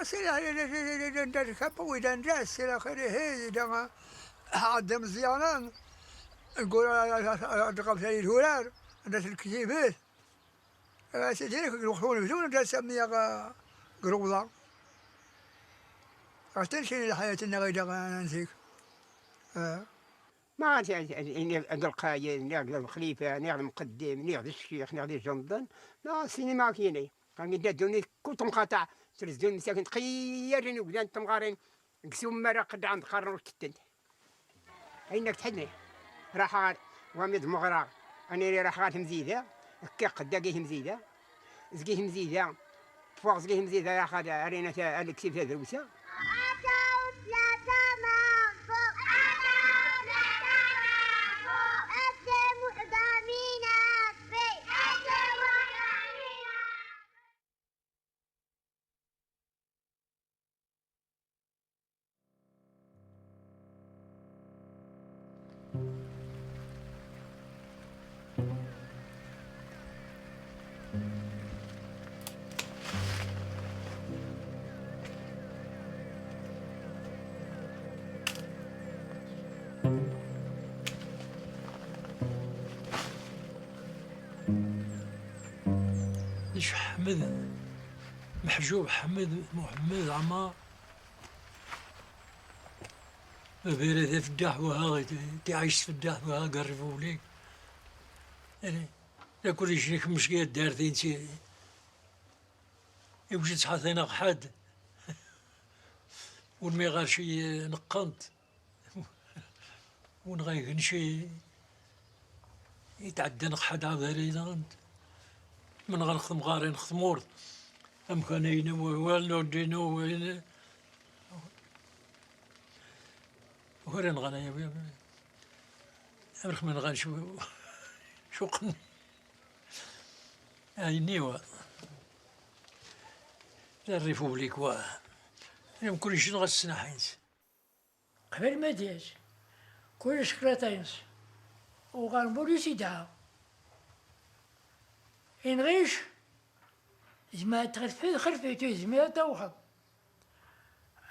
سيلا نركب إذا ندرس إلى آخره إذا عاد مزيانان نقول رقم ثاني الهولار الناس الكتيبات سيدي يروحون بدون ندرس سميها قروضة عشان الحياة غير نسيك ما عاد القايد نقل الخليفة نقل المقدم نقل الشيخ نقل الجندن لا السينما كاينه كان يدوني كنت مقاطع تلفزيون مساكن تخيرني وبدان تمغارين قسم مرق قد عند قرن وكتنت عينك تحدني راح ومد مغرى أنا راح غات مزيدة كي قد قيه مزيدة زقيه مزيدة فوق زقيه مزيدة راح هذا أرينا الكسيف هذا وسا ليش حمد محجوب حمد محمد عمار بيرد في الدحوة تعيش في الدحوة قربوا لي يعني لا كل شيء مش قاعد دارتين سي يوجد حاطين حد ونمي غير شي نقنت ونغير شي يتعدى نقحد عذاري من غنخدم غاري نخدمور أمكانين والنو دينو وهرين غنايا أمرخ من غن شو قن هاي نيوة الريبوبليك يوم كل شيء نغسنا حينس قبل ما ديش كل شكراتينس وغان بوليسي دعا إن غيش زما تخلفي خلفيتو زما توحد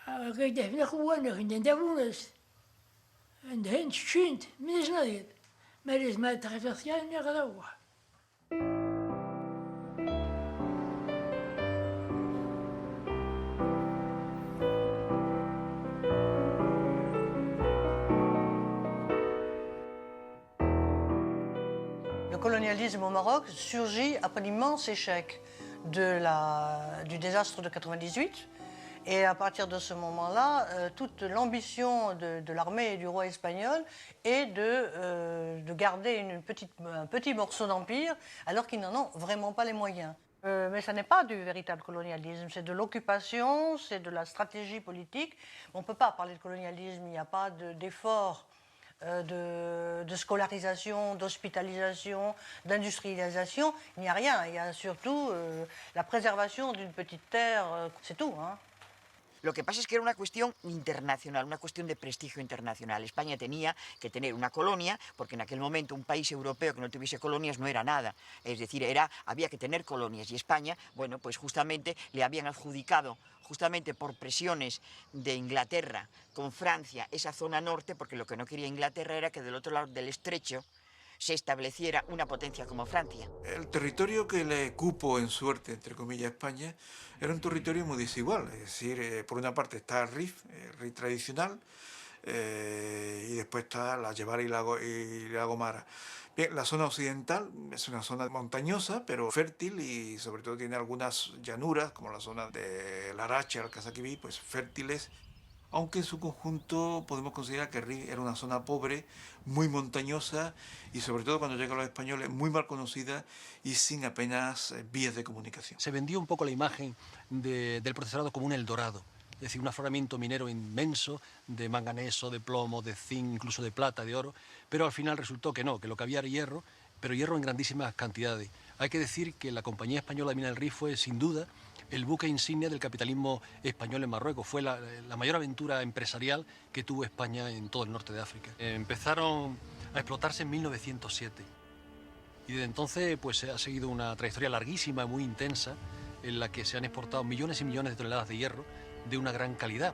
قاعد هنا خوانا كنا ندابونس عندهن تشينت من زنايد ما لازم تخلفي ثيان غدوح Le colonialisme au Maroc surgit après l'immense échec du désastre de 98. Et à partir de ce moment-là, toute l'ambition de l'armée et du roi espagnol est de garder un petit morceau d'empire alors qu'ils n'en ont vraiment pas les moyens. Mais ça n'est pas du véritable colonialisme, c'est de l'occupation, c'est de la stratégie politique. On ne peut pas parler de colonialisme, il n'y a pas d'effort de scolarisation, d'hospitalisation, d'industrialisation, il n'y a rien. Il y a surtout la préservation d'une petite terre, c'est tout, hein. Lo que pasa es que era una cuestión internacional, una cuestión de prestigio internacional. España tenía que tener una colonia, porque en aquel momento un país europeo que no tuviese colonias no era nada. Es decir, había que tener colonias. Y España, bueno, pues justamente le habían adjudicado, justamente por presiones de Inglaterra con Francia, esa zona norte, porque lo que no quería Inglaterra era que del otro lado del estrecho se estableciera una potencia como Francia. El territorio que le cupo en suerte, entre comillas, España, era un territorio muy desigual. Es decir, por una parte está el RIF tradicional, y después está la Llevara y la Gomara. Bien, la zona occidental es una zona montañosa, pero fértil y sobre todo tiene algunas llanuras, como la zona de Larache, Alcazaquibí, pues fértiles. Aunque en su conjunto podemos considerar que Rif era una zona pobre, muy montañosa y sobre todo cuando llegan los españoles muy mal conocida y sin apenas vías de comunicación. Se vendió un poco la imagen del procesorado como un Eldorado, es decir, un afloramiento minero inmenso de manganeso, de plomo, de zinc, incluso de plata, de oro, pero al final resultó que no, que lo que había era hierro, pero hierro en grandísimas cantidades. Hay que decir que la Compañía Española de Mina del Rif fue, sin duda, el buque insignia del capitalismo español en Marruecos. Fue la mayor aventura empresarial que tuvo España en todo el norte de África. Empezaron a explotarse en 1907 y desde entonces pues, ha seguido una trayectoria larguísima, muy intensa, en la que se han exportado millones y millones de toneladas de hierro de una gran calidad.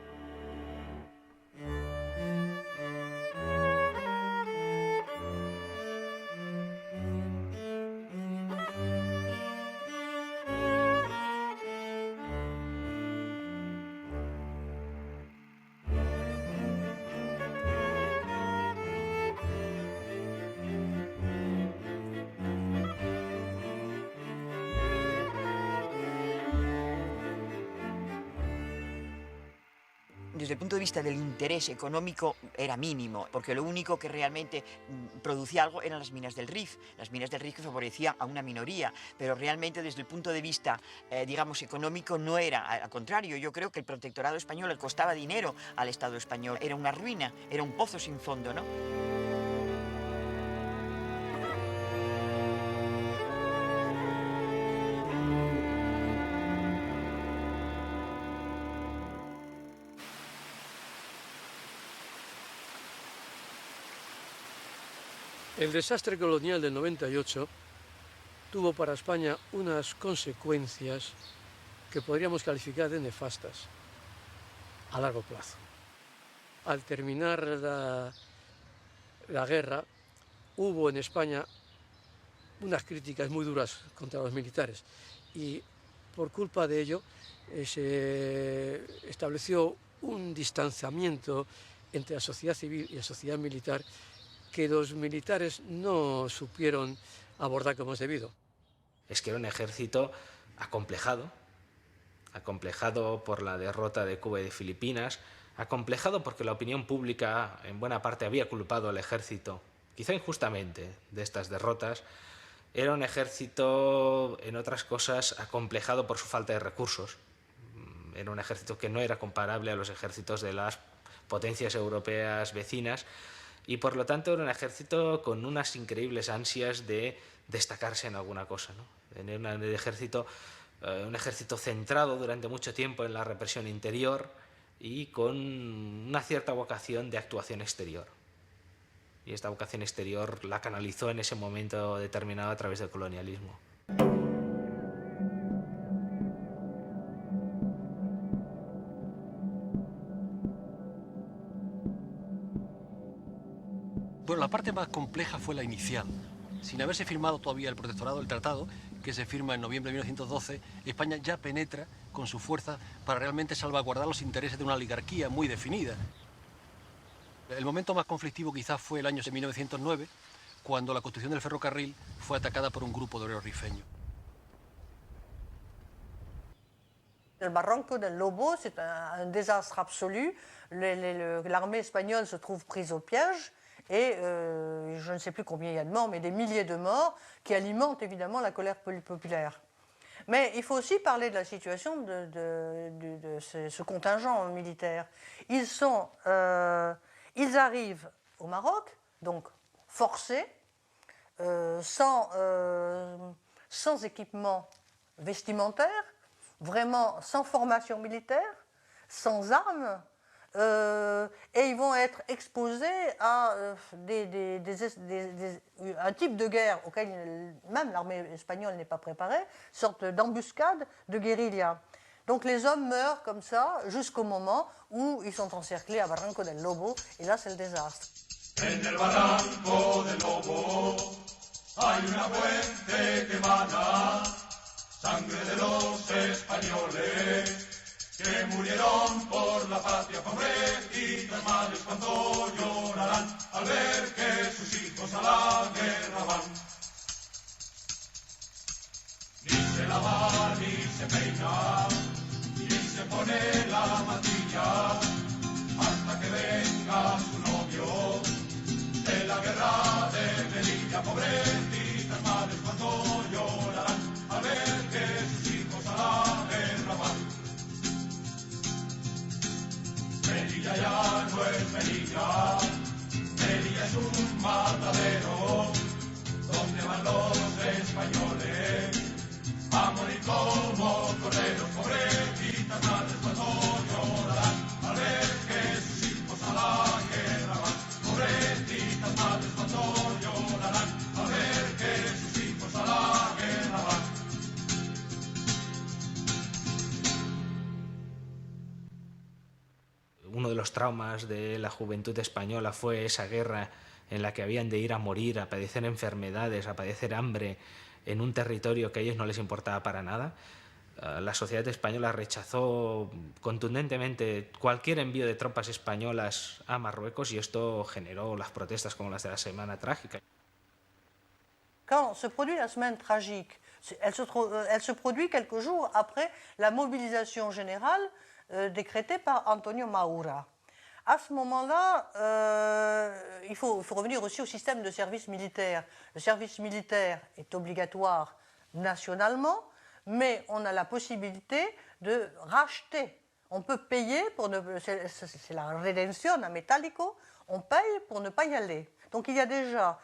Desde el punto de vista del interés económico era mínimo, porque lo único que realmente producía algo eran las minas del Rif. Las minas del Rif que favorecían a una minoría, pero realmente desde el punto de vista, digamos, económico no era, al contrario, yo creo que el protectorado español le costaba dinero al Estado español, era una ruina, era un pozo sin fondo, ¿no? El desastre colonial del 98 tuvo para España unas consecuencias que podríamos calificar de nefastas a largo plazo. Al terminar la guerra, hubo en España unas críticas muy duras contra los militares y por culpa de ello se estableció un distanciamiento entre la sociedad civil y la sociedad militar que los militares no supieron abordar como es debido. Es que era un ejército acomplejado por la derrota de Cuba y de Filipinas, acomplejado porque la opinión pública en buena parte había culpado al ejército, quizá injustamente, de estas derrotas. Era un ejército, en otras cosas, acomplejado por su falta de recursos. Era un ejército que no era comparable a los ejércitos de las potencias europeas vecinas, y por lo tanto era un ejército con unas increíbles ansias de destacarse en alguna cosa, ¿no? Era un ejército centrado durante mucho tiempo en la represión interior y con una cierta vocación de actuación exterior. Y esta vocación exterior la canalizó en ese momento determinado a través del colonialismo. Bueno, la parte más compleja fue la inicial. Sin haberse firmado todavía el protectorado, el tratado, que se firma en noviembre de 1912, España ya penetra con su fuerza para realmente salvaguardar los intereses de una oligarquía muy definida. El momento más conflictivo quizás fue el año de 1909, cuando la construcción del ferrocarril fue atacada por un grupo de obreros rifeños. El Barranco del Lobo, c'est un désastre absolu. L'armée espagnole se trouve prise au piège. Et je ne sais plus combien il y a de morts, mais des milliers de morts qui alimentent évidemment la colère populaire. Mais il faut aussi parler de la situation de ce contingent militaire. Ils arrivent au Maroc, donc forcés, sans équipement vestimentaire, vraiment sans formation militaire, sans armes. Et ils vont être exposés à un type de guerre auquel même l'armée espagnole n'est pas préparée, une sorte d'embuscade, de guérilla. Donc les hommes meurent comme ça jusqu'au moment où ils sont encerclés à Barranco del Lobo, et là c'est le désastre. En el Barranco del Lobo hay una fuente que emana sangre de los españoles que murieron por la patria, pobrecitas madres cuando llorarán al ver que sus hijos a la guerra van. Ni se lava ni se peina, ni se pone la mantilla, hasta que venga su novio de la guerra de Melilla. Pobrecitas madres cuando llorarán al ver que sus hijos a la guerra van. Melilla ya no es Melilla, Melilla es un matadero, donde van los españoles a morir como corderos. Pobrecitas madres cuando llorarán al ver que sus hijos a la guerra van. Pobrecitas madres cuando llorarán al ver que sus hijos a la guerra van. los traumas de la juventud española fue esa guerra en la que habían de ir a morir, a padecer enfermedades, a padecer hambre en un territorio que a ellos no les importaba para nada, la sociedad española rechazó contundentemente cualquier envío de tropas españolas a Marruecos y esto generó las protestas como las de la Semana Trágica. Quand se produit la semaine tragique, elle se produit quelques jours après la mobilisation générale décrétée par Antonio Maura. À ce moment-là, il faut revenir aussi au système de service militaire. Le service militaire est obligatoire nationalement, mais on a la possibilité de racheter. On peut payer pour ne... C'est la redención a metálico, on paye pour ne pas y aller. Donc il y a déjà...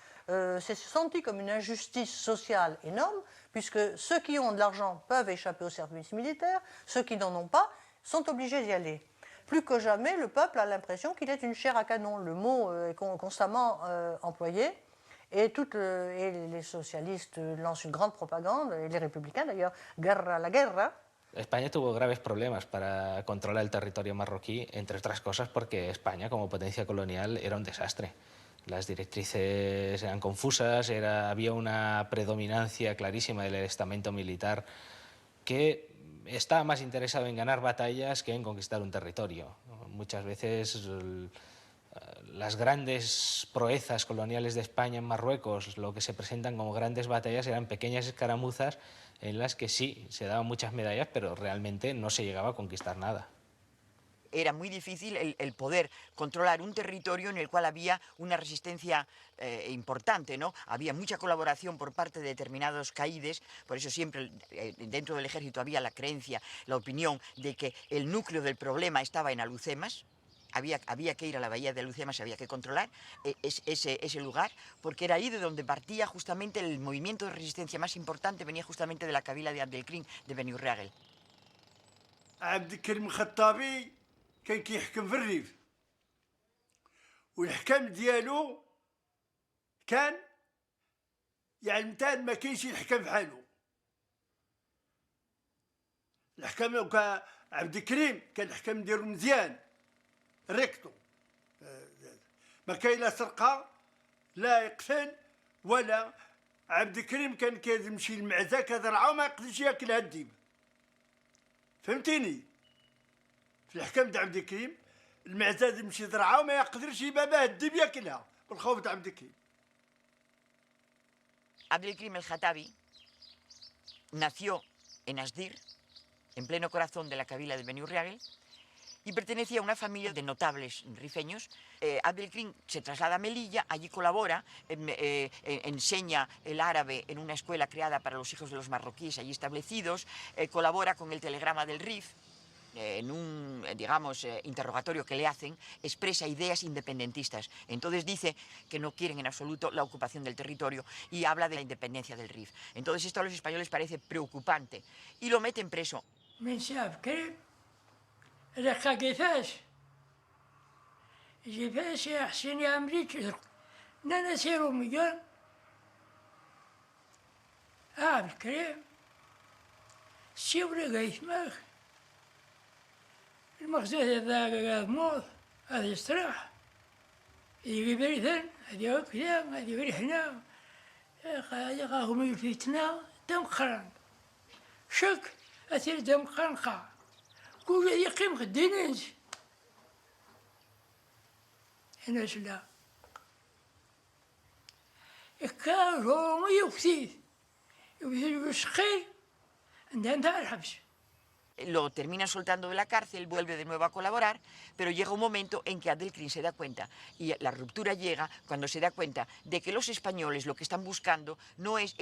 c'est senti comme une injustice sociale énorme, puisque ceux qui ont de l'argent peuvent échapper au service militaire, ceux qui n'en ont pas sont obligés d'y aller. Plus que jamais, le peuple a l'impression qu'il est une chair à canon. Le mot est constamment employé, et les socialistes lancent une grande propagande, et les républicains d'ailleurs, guerra la guerra. España tuvo graves problemas para controlar el territorio marroquí, entre otras cosas porque España, como potencia colonial, era un desastre. Las directrices eran confusas, había una predominancia clarísima del estamento militar que estaba más interesado en ganar batallas que en conquistar un territorio. Muchas veces las grandes proezas coloniales de España en Marruecos, lo que se presentan como grandes batallas, eran pequeñas escaramuzas en las que sí, se daban muchas medallas, pero realmente no se llegaba a conquistar nada. Era muy difícil el poder controlar un territorio en el cual había una resistencia importante, ¿no? Había mucha colaboración por parte de determinados caídes, por eso siempre dentro del ejército había la creencia, la opinión de que el núcleo del problema estaba en Alhucemas. Había que ir a la bahía de Alhucemas, había que controlar ese lugar, porque era ahí de donde partía justamente el movimiento de resistencia más importante, venía justamente de la cabila de Abdelkrim de Beni Urragel. Abdelkrim Khattabi كان كيحكم في الريف والحكم ديالو كان يعني متان ما كاينش الحكم بحالو. الحكم عبد الكريم كان الحكم ديالو مزيان ريكتو، ما كاين لا سرقه لا يقتل ولا. عبد الكريم كان كيمشي للمعزه كذرعه وما يقدرش ياكلها الديب، فهمتيني؟ في الحكم تاع عبد الكريم المعزه يمشي ذرعه وما يقدرش يبقى باه الديب ياكلها بالخوف تاع عبد الكريم. Abdelkrim el Khattabi nació en Asdir, en pleno corazón de la cabila de Beni Urragel, y pertenecía a una familia de notables rifeños. Abdelkrim se traslada a Melilla, allí colabora, enseña el árabe en una escuela creada para los hijos de los marroquíes allí establecidos, colabora con el telegrama del Rif. En un, digamos, interrogatorio que le hacen, expresa ideas independentistas. Entonces dice que no quieren en absoluto la ocupación del territorio y habla de la independencia del Rif. Entonces esto a los españoles parece preocupante y lo meten preso. المغزى هذا موت هذا يستراح هذي بريثن هذي كذا هذي غير هنا هم يفتنا دم قرن شك أثير دم قرن قا كل يقيم خدينج هنا شلا كان هو ما يكثير يسقي عندها نتاع الحبس. Lo terminan soltando de la cárcel, vuelve de nuevo a colaborar, pero llega un momento en que Abdelkrim se da cuenta, y la ruptura llega cuando se da cuenta de que los españoles lo que están buscando no es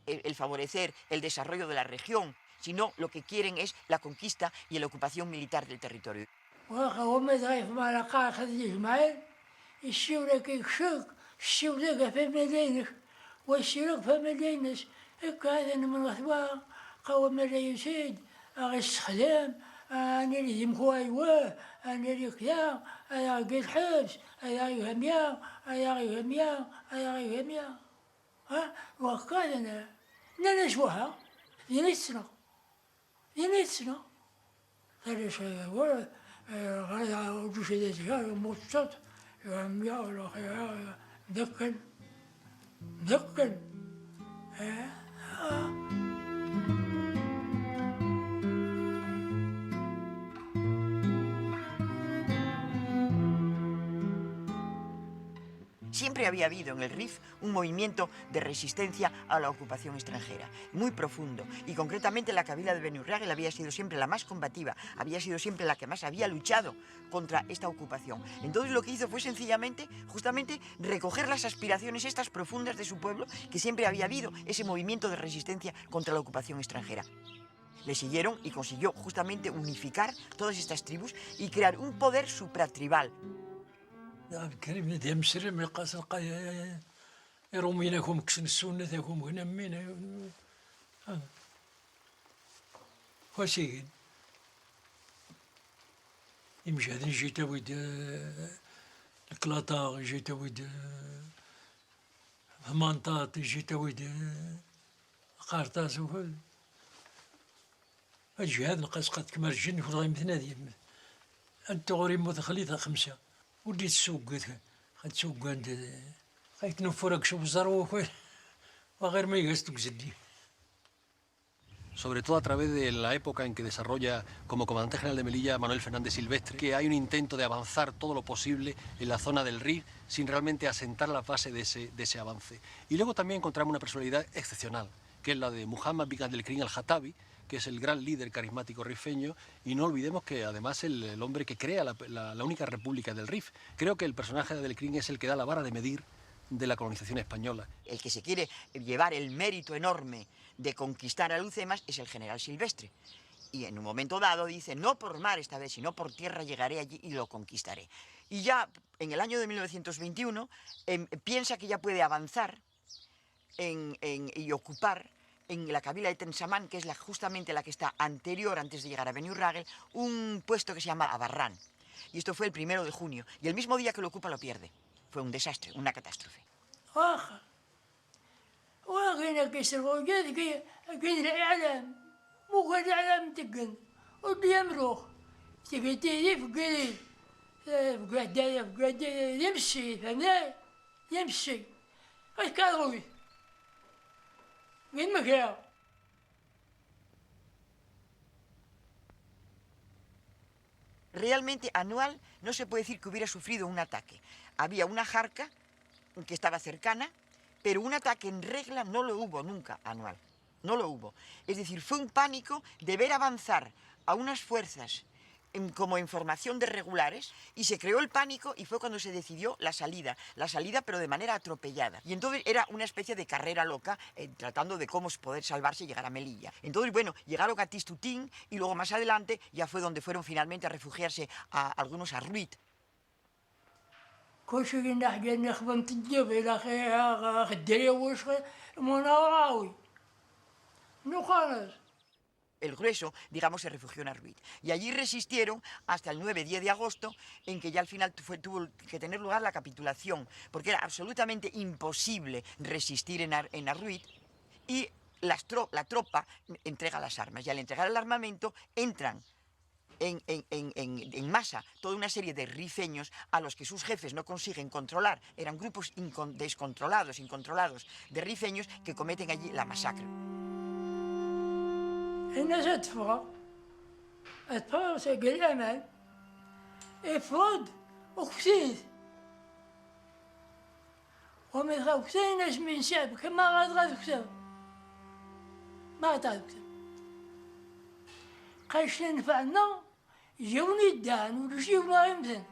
el favorecer el desarrollo de la región, sino lo que quieren es la conquista y la ocupación militar del territorio. استخدام أنا اللي مخويوه أنا اللي كذا أنا قيد حبس أنا يهميا أنا يهميا أنا يهميا ها وقال أنا نشوها ينسنا ثلاث شهور وجوش يديها موتشات يا الله يا دكن دكن Siempre había habido en el Rif un movimiento de resistencia a la ocupación extranjera, muy profundo, y concretamente la Kabila de Benurragel había sido siempre la más combativa, había sido siempre la que más había luchado contra esta ocupación. Entonces lo que hizo fue sencillamente, justamente, recoger las aspiraciones estas profundas de su pueblo, que siempre había habido ese movimiento de resistencia contra la ocupación extranjera. Le siguieron y consiguió justamente unificar todas estas tribus y crear un poder supratribal. كريم ديال مسرم القاس القايا يروميناكم كسن السنة تاكم هنا مينا واسيد يمشي هذا جيت ويد الكلاطا جيت ويد همانطاط جيت ويد قارطاس وهذا الجهاد نقاس قد كمال الجن في الغيم ثنادي أنت غوري متخليطة 5 وديت السوق خد سوق عند خايت نفرق شو بزرو وغير ما يقصدك زدي. Sobre todo a través de la época en que desarrolla como comandante general de Melilla Manuel Fernández Silvestre, que hay un intento de avanzar todo lo posible en la zona del Rif sin realmente asentar la base de ese avance. Y luego también encontramos una personalidad excepcional, que es la de Muhammad bin Abdelkrim al-Khattabi, que es el gran líder carismático rifeño, y no olvidemos que además el hombre que crea la única república del Rif. Creo que el personaje de Abdelkrim es el que da la vara de medir de la colonización española. El que se quiere llevar el mérito enorme de conquistar a Lucemas es el general Silvestre. Y en un momento dado dice, no por mar esta vez, sino por tierra llegaré allí y lo conquistaré. Y ya en el año de 1921 piensa que ya puede avanzar y ocupar en la Kabila de Tensamán, que es justamente la que está anterior, antes de llegar a Benurragel, un puesto que se llama Abarrán. Y esto fue el 1 de junio. Y el mismo día que lo ocupa lo pierde. Fue un desastre, una catástrofe. وغينا كيسرقوا كي الإعلام مو غير الإعلام تقن ودي يمروخ تقتي فقري فقعد يمشي فهمناي يمشي اش كاروي وين مكان Realmente Anual no se puede decir que hubiera sufrido un ataque. Había una jarca que estaba cercana, pero un ataque en regla no lo hubo nunca, Anual. No lo hubo. Es decir, fue un pánico de ver avanzar a unas fuerzas como en formación de regulares y se creó el pánico y fue cuando se decidió la salida pero de manera atropellada. Y entonces era una especie de carrera loca tratando de cómo poder salvarse y llegar a Melilla. Entonces, bueno, llegaron a Tistutín y luego más adelante ya fue donde fueron finalmente a refugiarse algunos a Ruit. El grueso, digamos, se refugió en Arruit. Y allí resistieron hasta el 9-10 de agosto, en que ya al final tuvo que tener lugar la capitulación, porque era absolutamente imposible resistir en Arruit, y la tropa entrega las armas. Y al entregar el armamento, entran en masa toda una serie de rifeños a los que sus jefes no consiguen controlar. Eran grupos incontrolados de rifeños que cometen allí la masacre. الناس اتفرق ساق الأمل افرد وكسيد وما تغوكسيناش من شعب كما غتغوكسو ما غتغوكسو قاش نفعنا جاوني الدان ولا جاونا غيمثل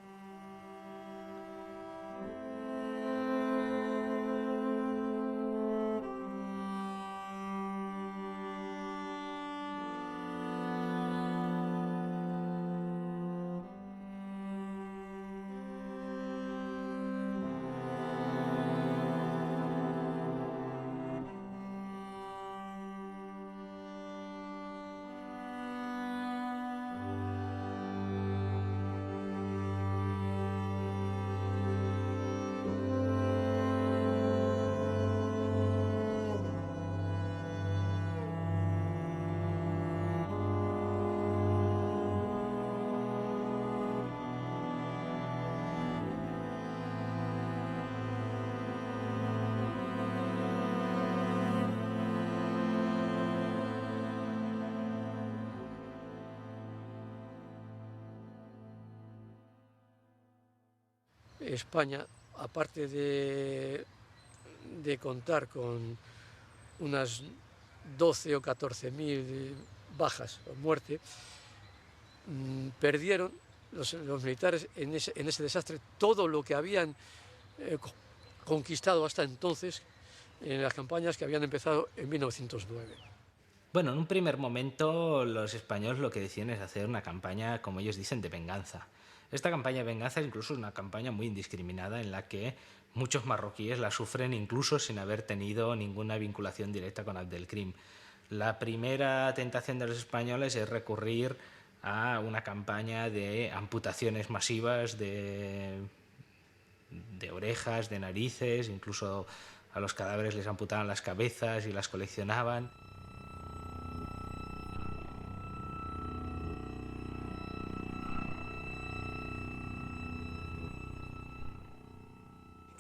España, aparte de contar con unas 12 o 14.000 bajas o muerte, perdieron los militares en ese desastre todo lo que habían conquistado hasta entonces en las campañas que habían empezado en 1909. Bueno, en un primer momento los españoles lo que deciden es hacer una campaña, como ellos dicen, de venganza. Esta campaña de venganza incluso es una campaña muy indiscriminada en la que muchos marroquíes la sufren incluso sin haber tenido ninguna vinculación directa con Abdelkrim. La primera tentación de los españoles es recurrir a una campaña de amputaciones masivas de orejas, de narices, incluso a los cadáveres les amputaban las cabezas y las coleccionaban.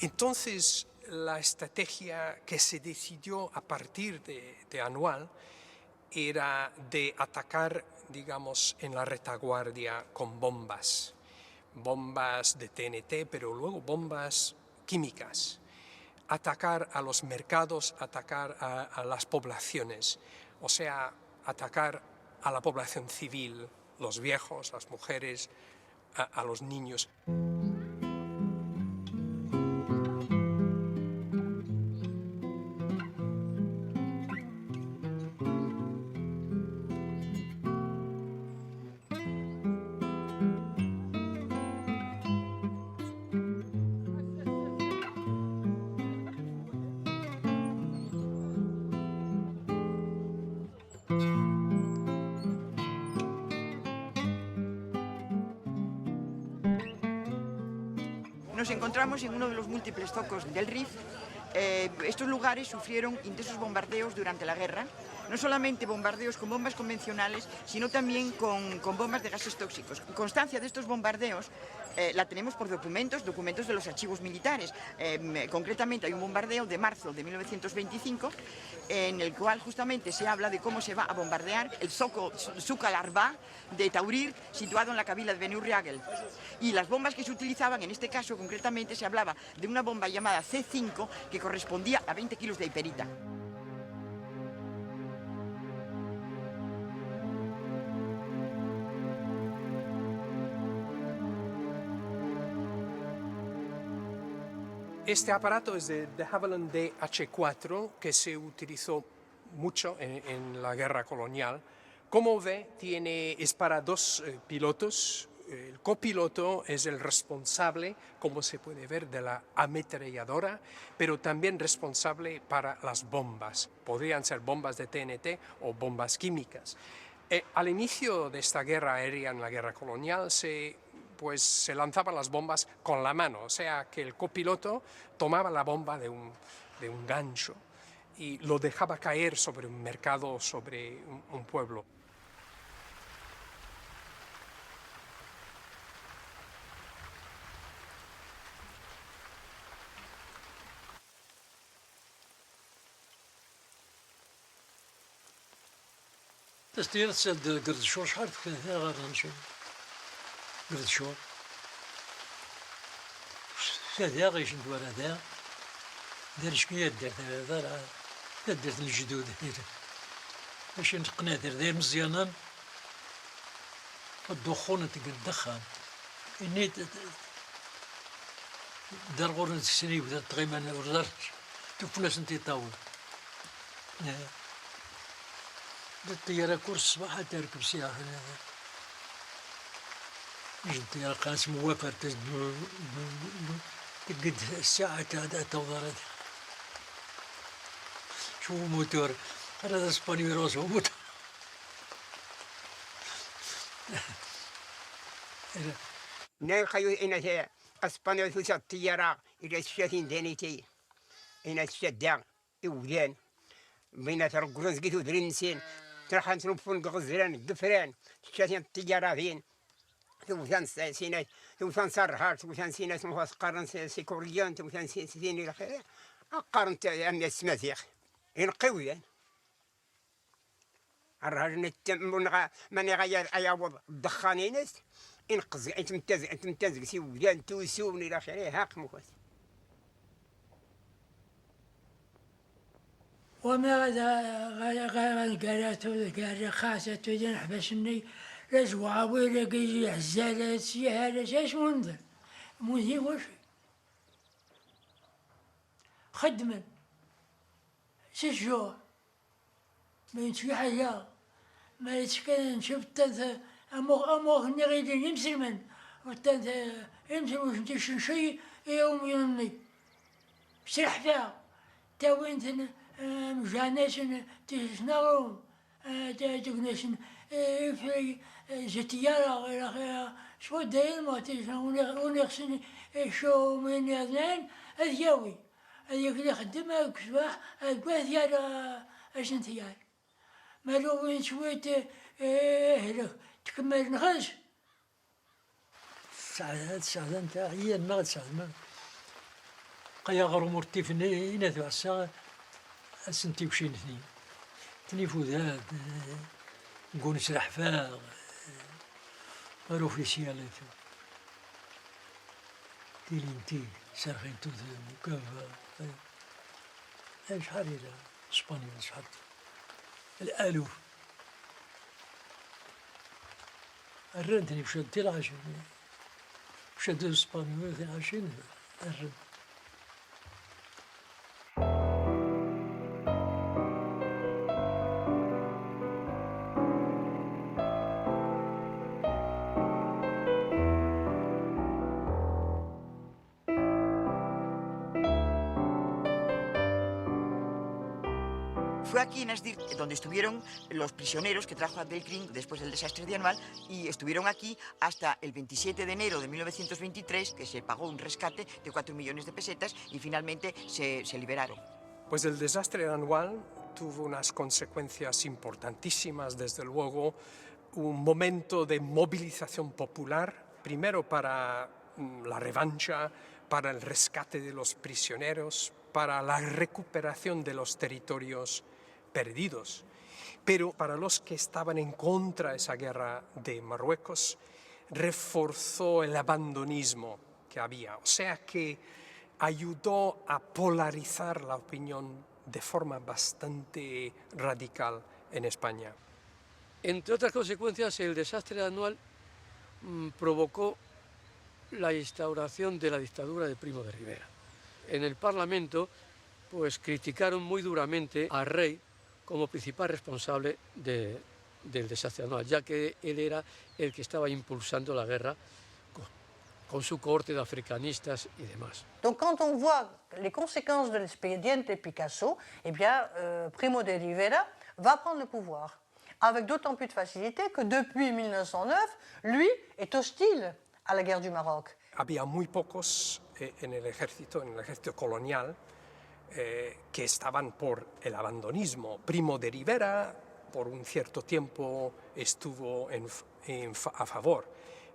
Entonces, la estrategia que se decidió a partir de Anual era de atacar, digamos, en la retaguardia con bombas de TNT, pero luego bombas químicas, atacar a los mercados, atacar a las poblaciones, o sea, atacar a la población civil, los viejos, las mujeres, a los niños. Nos encontramos en uno de los múltiples focos del Rif. Estos lugares sufrieron intensos bombardeos durante la guerra, no solamente bombardeos con bombas convencionales, sino también con bombas de gases tóxicos. Constancia de estos bombardeos la tenemos por documentos de los archivos militares. Concretamente hay un bombardeo de marzo de 1925 en el cual justamente se habla de cómo se va a bombardear el Souk al-Arba de Taurir, situado en la Kabila de Beni Urriagel. Y las bombas que se utilizaban, en este caso concretamente se hablaba de una bomba llamada C5 que correspondía a 20 kilos de hiperita. Este aparato es de Havilland DH4 que se utilizó mucho en la guerra colonial. Como ve, es para dos pilotos. El copiloto es el responsable, como se puede ver, de la ametralladora, pero también responsable para las bombas. Podrían ser bombas de TNT o bombas químicas. Al inicio de esta guerra aérea, en la guerra colonial, se lanzaban las bombas con la mano, o sea que el copiloto tomaba la bomba de un gancho y lo dejaba caer sobre un mercado o sobre un pueblo. تستير تسد قرد الشور شحال تكون غير نمشي قرد الشور هذا غيش ندور هذا دار شكون درت الجدود ماشي نتقنادر داير مزيانا الدخون تقدخان اني دار غور السني ودا تغيمان ورزار تفناس انتي طاول الطيارة كل الصباح تركب سياحة يجي الطيارة قاس موافر تقد الساعة توضرت شو موتور هذا اسباني راسه موتور نخيو إن اسبانيا توسع الطيارة إلى الشاتين دانيتي إن الشدة إولان بين ترقصن سقيتو درينسين ترحان تنوفون غزران الدفران الشاتين الطيارة فين توثان سينات توثان سرهار توثان سينات مخواص قارن سيكوريان توثان سيني الأخير قارن أمي السماثيخ ينقويان الرجل من يغير أياوض الدخانينس انقز انت سي ودان توسوني الى اخره هاك مخوس وما غدا خاصة تدين حبسني لازوا ويلا كيجي حزالات سيهالات اش منذر منذر واش خدمة سجوا ما ينتفي حاجة ما يتكلم شوف التالت أمو نغيدين يمسلمن والتالت يمسلم واش ندير شي يوم يومني بسرح فيها تا وين مجاناش تسنغرون تقناش في زتيارة غير شو داير ما تسنغ ونغسن شو من اثنين أذياوي هذيك اللي خدمها كسباح الباث يا أجنتيار مالو وين شويت هلا تكمل نخش سعدان انت هي ما تسعد ما قيا غرو مرتي في هنا ذو الساعة سنتي وشين اثنين تني فوذات نقول نسرح فاغ غرو في سيالته تيلينتي سرخين توذ مكافأة شحال إلى إسبانيا شحال الألوف الرنتني بشد العشرين بشد إسبانيا 22 الرنت Fue aquí en Asdir donde estuvieron los prisioneros que trajo Abdelkrim después del desastre de Anual y estuvieron aquí hasta el 27 de enero de 1923, que se pagó un rescate de 4 millones de pesetas y finalmente se liberaron. Pues el desastre de Anual tuvo unas consecuencias importantísimas, desde luego, un momento de movilización popular, primero para la revancha, para el rescate de los prisioneros, para la recuperación de los territorios perdidos. Pero para los que estaban en contra de esa guerra de Marruecos, reforzó el abandonismo que había. O sea que ayudó a polarizar la opinión de forma bastante radical en España. Entre otras consecuencias, el desastre de Anual provocó la instauración de la dictadura de Primo de Rivera. En el Parlamento, pues criticaron muy duramente al rey como principal responsable del desastre anual, ya que él era el que estaba impulsando la guerra con su cohorte de africanistas y demás. Donc quand on voit les conséquences de l'expediente Picasso, eh bien, Primo de Rivera va prendre le pouvoir, avec d'autant plus de facilité que depuis 1909, lui est hostile à la guerre du Maroc. Había muy pocos en el ejército colonial, que estaban por el abandonismo. Primo de Rivera, por un cierto tiempo, estuvo a favor,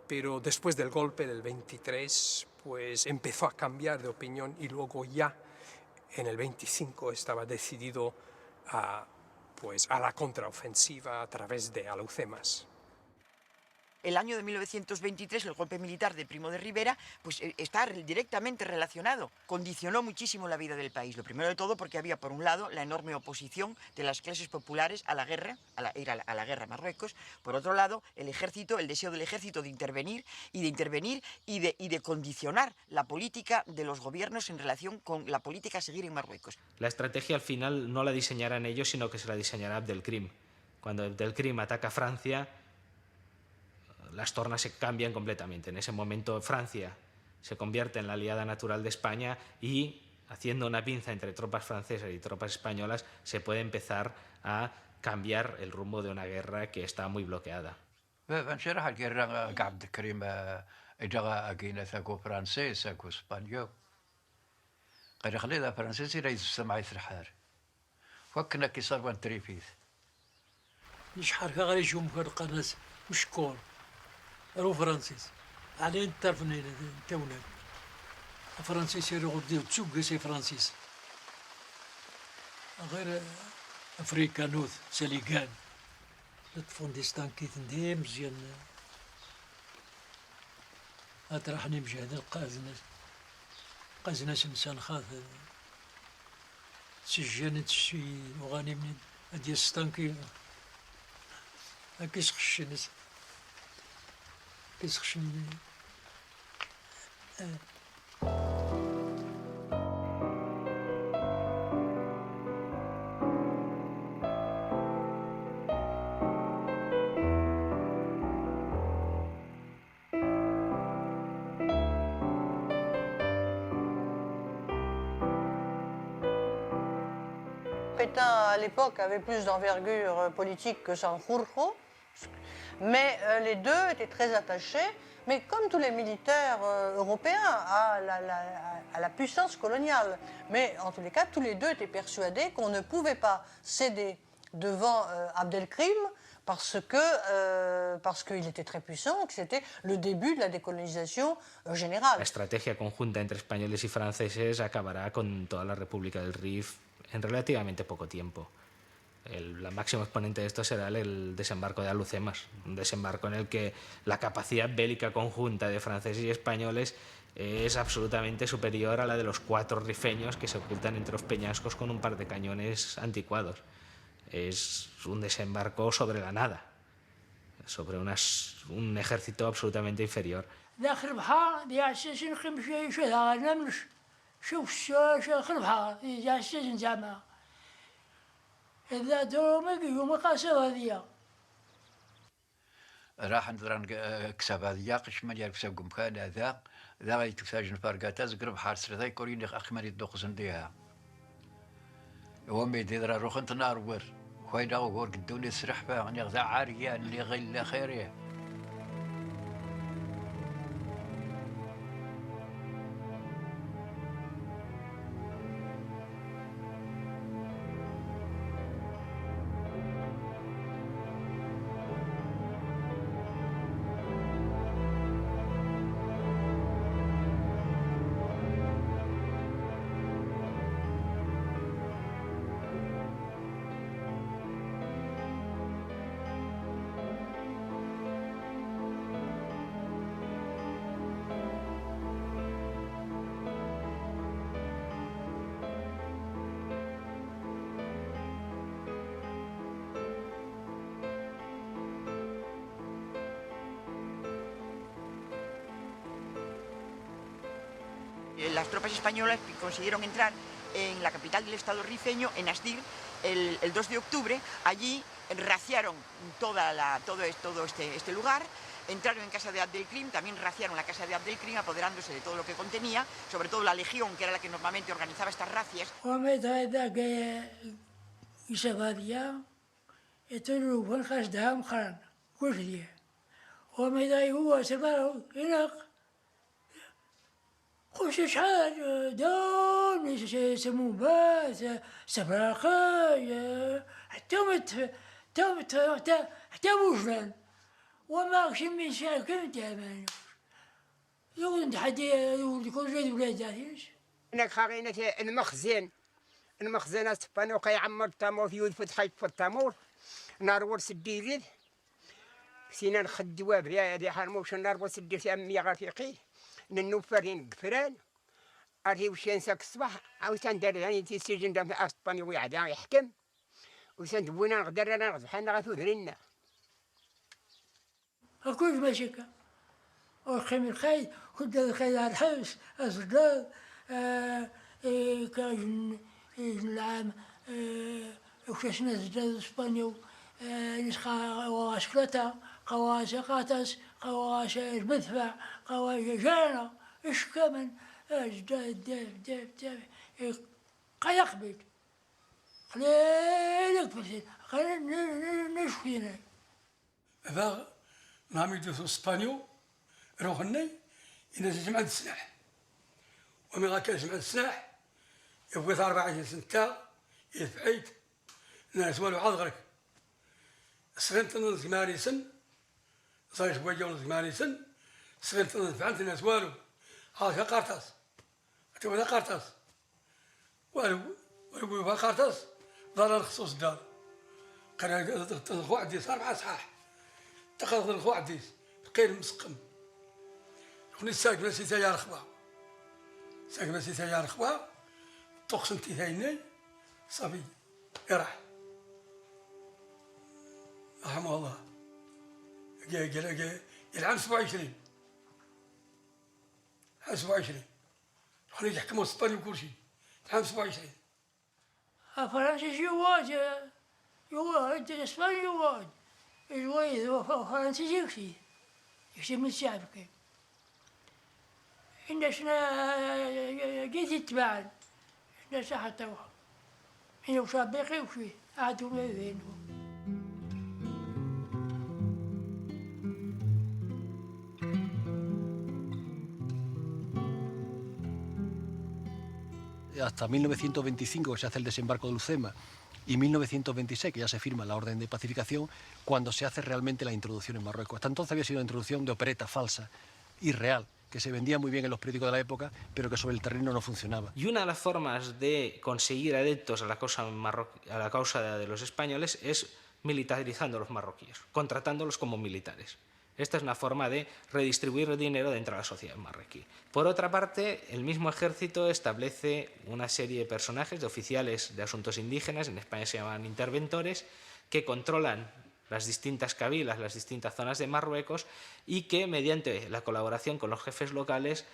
pero después del golpe del 23, pues empezó a cambiar de opinión y luego ya en el 25 estaba decidido a la contraofensiva a través de Alhucemas. El año de 1923, el golpe militar de Primo de Rivera, pues está directamente relacionado, condicionó muchísimo la vida del país. Lo primero de todo porque había, por un lado, la enorme oposición de las clases populares a la guerra, a la guerra a Marruecos. Por otro lado, el ejército, el deseo del ejército de intervenir y de condicionar la política de los gobiernos en relación con la política a seguir en Marruecos. La estrategia al final no la diseñarán ellos, sino que se la diseñará Abdelkrim. Cuando Abdelkrim ataca a Francia, las tornas se cambian completamente. En ese momento Francia se convierte en la aliada natural de España y, haciendo una pinza entre tropas francesas y tropas españolas, se puede empezar a cambiar el rumbo de una guerra que está muy bloqueada. فنشرح الجرة عبد الكريم إجا أجينا ثاكو فرنسي ثاكو إسبانيو قال خلينا فرنسي رئيس السماع يسرحار وكنا كيصار وان تريفيث نشحر غير يجوم في القناص مشكور رو فرانسيس على انترفني تونا فرانسيس يروح ديو تسوق سي فرانسيس غير افريكا نوث ساليغان الفونديستان كي تندي مزيان أطرحني مجهد قازناس إنسان خاطر سجانت شي وغاني من هادي 60 كيلو هاكيس خشنس كيس خشن Pétain, à l'époque, avait plus d'envergure politique que Sanjurjo, mais les deux étaient très attachés, mais comme tous les militaires européens, à la puissance coloniale. Mais en tous les cas, tous les deux étaient persuadés qu'on ne pouvait pas céder devant Abdelkrim parce qu'il était très puissant, que c'était le début de la décolonisation générale. La estrategia conjunta entre españoles y franceses acabará con toda la República del Rif en relativamente poco tiempo. La máximo exponente de esto será el desembarco de Alhucemas, un desembarco en el que la capacidad bélica conjunta de franceses y españoles es absolutamente superior a la de los 4 rifeños que se ocultan entre los peñascos con un par de cañones anticuados. Es un desembarco sobre la nada, sobre un ejército absolutamente inferior. إذا دومك يوم قاسوا هذيا راح ندران كسب هذيا قش ما يعرف ساقم كان هذا ذا غادي تفاجن فارقاتا زقرب حارس رضاي كوريني أخمر يدوق زنديها هو ميدي درا روخ انت نار ور خويدا وور قدوني سرح فيها يعني غدا عارية اللي غير خيريه Las tropas españolas consiguieron entrar en la capital del estado rifeño, en Astir, el 2 de octubre. Allí raciaron todo este lugar, entraron en casa de Abdelkrim, también raciaron la casa de Abdelkrim, apoderándose de todo lo que contenía, sobre todo la legión, que era la que normalmente organizaba estas racias. خوش شحال دون يسمون باس سبراقي حتى وجلان وما من ساكن تمام يقول حتى يقول كل جد ولاد هناك خارينة المخزن اسبانو كيعمر التامور في فتحي في التامور نار ورس الديريد سينا نخدوا بريا هذه حرموش النار ورس الديريد أمي غرفيقي ننوفرين قفران أري وشين ساك الصباح أو تندر يعني تيسجن دام في أسباني ويعدا يحكم وسندوينا نقدر أنا نغزو حنا غثودرنا أكون ماشيكا وخيم الخيل كنت الخيل على الحبس أصداد كان العام وكشنا زداد اسبانيو نسخة واسكلتا قواس قاتس قواس المدفع قواس جانا إيش كمان داف قيقبل خليك بس خلينا نشوفينا هذا نعم يدوسو اسبانيو روحني إن جمع السلاح ومن غاكا جمع السلاح يبغي 4 سنة يفعيت ناس والو عذرك سغنت نض ماريسن صايش بوجه نض ماريسن سغنت نض فعلت ناس والو هذا قارتاس تو هذا قارتاس والو قارتاس ضرر خصوص الدار قال تخو عدي صار مع صحاح تقدر تخو عدي قيل مسقم خوني ساكنة سيتا يا رخبة ساكنة سيتا يا رخبة تقسم تيثايني صافي يراح رحمه الله العام 27 العام 27 خلينا يحكموا اسبانيا وكل شيء العام 27 فرنسا يواد اسبانيا يواد الواد فرنسا يكفي من الشعب كي الناس جيت يتباعد الناس حتى واحد هنا وشابيقي وشي عادوا ما يبينوا Hasta 1925, que se hace el desembarco de Lucema, y 1926, que ya se firma la orden de pacificación, cuando se hace realmente la introducción en Marruecos. Hasta entonces había sido una introducción de opereta falsa, irreal, que se vendía muy bien en los periódicos de la época, pero que sobre el terreno no funcionaba. Y una de las formas de conseguir adeptos a la causa de los españoles es militarizando a los marroquíes, contratándolos como militares. Esta es una forma de redistribuir dinero dentro de la sociedad marroquí. Por otra parte, el mismo ejército establece una serie de personajes, de oficiales de asuntos indígenas, en España se llaman interventores, que controlan las distintas cabilas, las distintas zonas de Marruecos y que, mediante la colaboración con los jefes locales,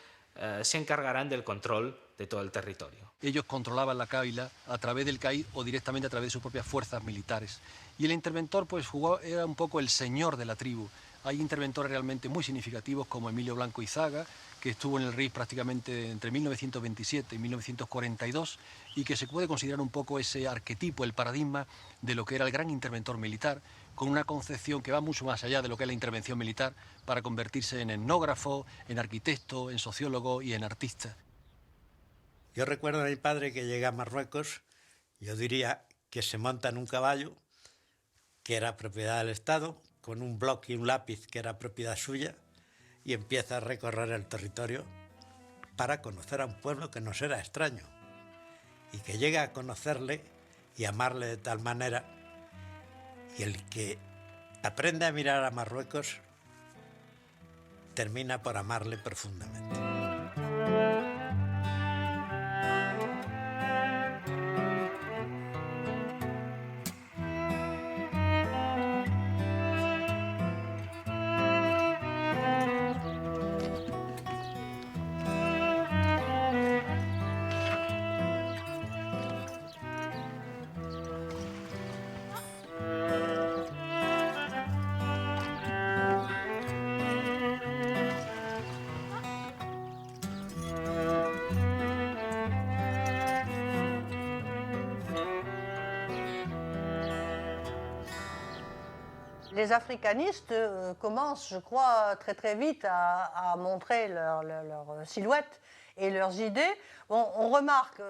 se encargarán del control de todo el territorio. Ellos controlaban la cábila a través del CAI o directamente a través de sus propias fuerzas militares. Y el interventor pues era un poco el señor de la tribu. Hay interventores realmente muy significativos como Emilio Blanco Izaga, que estuvo en el RIF prácticamente entre 1927 y 1942 y que se puede considerar un poco ese arquetipo, el paradigma de lo que era el gran interventor militar, con una concepción que va mucho más allá de lo que es la intervención militar para convertirse en etnógrafo, en arquitecto, en sociólogo y en artista. Yo recuerdo a mi padre que llega a Marruecos, yo diría que se monta en un caballo, que era propiedad del Estado, con un bloc y un lápiz que era propiedad suya, y empieza a recorrer el territorio para conocer a un pueblo que nos era extraño, y que llega a conocerle y amarle de tal manera, y el que aprende a mirar a Marruecos termina por amarle profundamente. Les africanistes commencent, je crois, très très vite à montrer leur silhouette et leurs idées. Bon, on remarque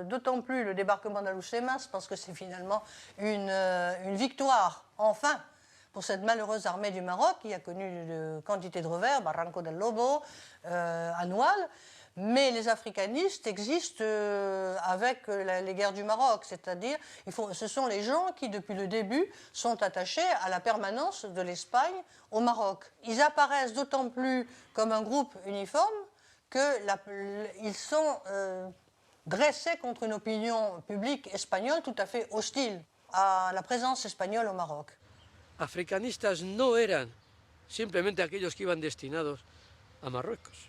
d'autant plus le débarquement d'Alhucemas parce que c'est finalement une victoire, enfin, pour cette malheureuse armée du Maroc qui a connu de quantité de revers, Barranco del Lobo, Anoual. Mais les africanistes existent avec les guerres du Maroc, c'est-à-dire ce sont les gens qui, depuis le début, sont attachés à la permanence de l'Espagne au Maroc. Ils apparaissent d'autant plus comme un groupe uniforme qu'ils sont dressés contre une opinion publique espagnole tout à fait hostile à la présence espagnole au Maroc. Africanistas no eran simplemente aquellos que iban destinados a Marruecos,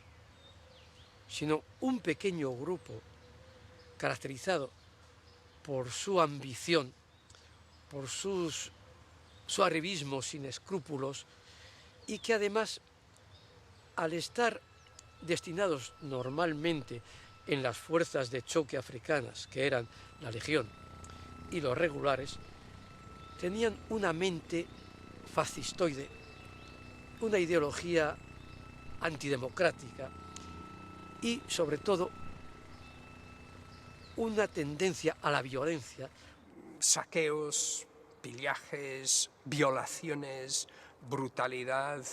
sino un pequeño grupo caracterizado por su ambición, por su arribismo sin escrúpulos y que además, al estar destinados normalmente en las fuerzas de choque africanas, que eran la Legión y los regulares, tenían una mente fascistoide, una ideología antidemocrática, y, sobre todo, una tendencia a la violencia. Saqueos, pillajes, violaciones, brutalidad,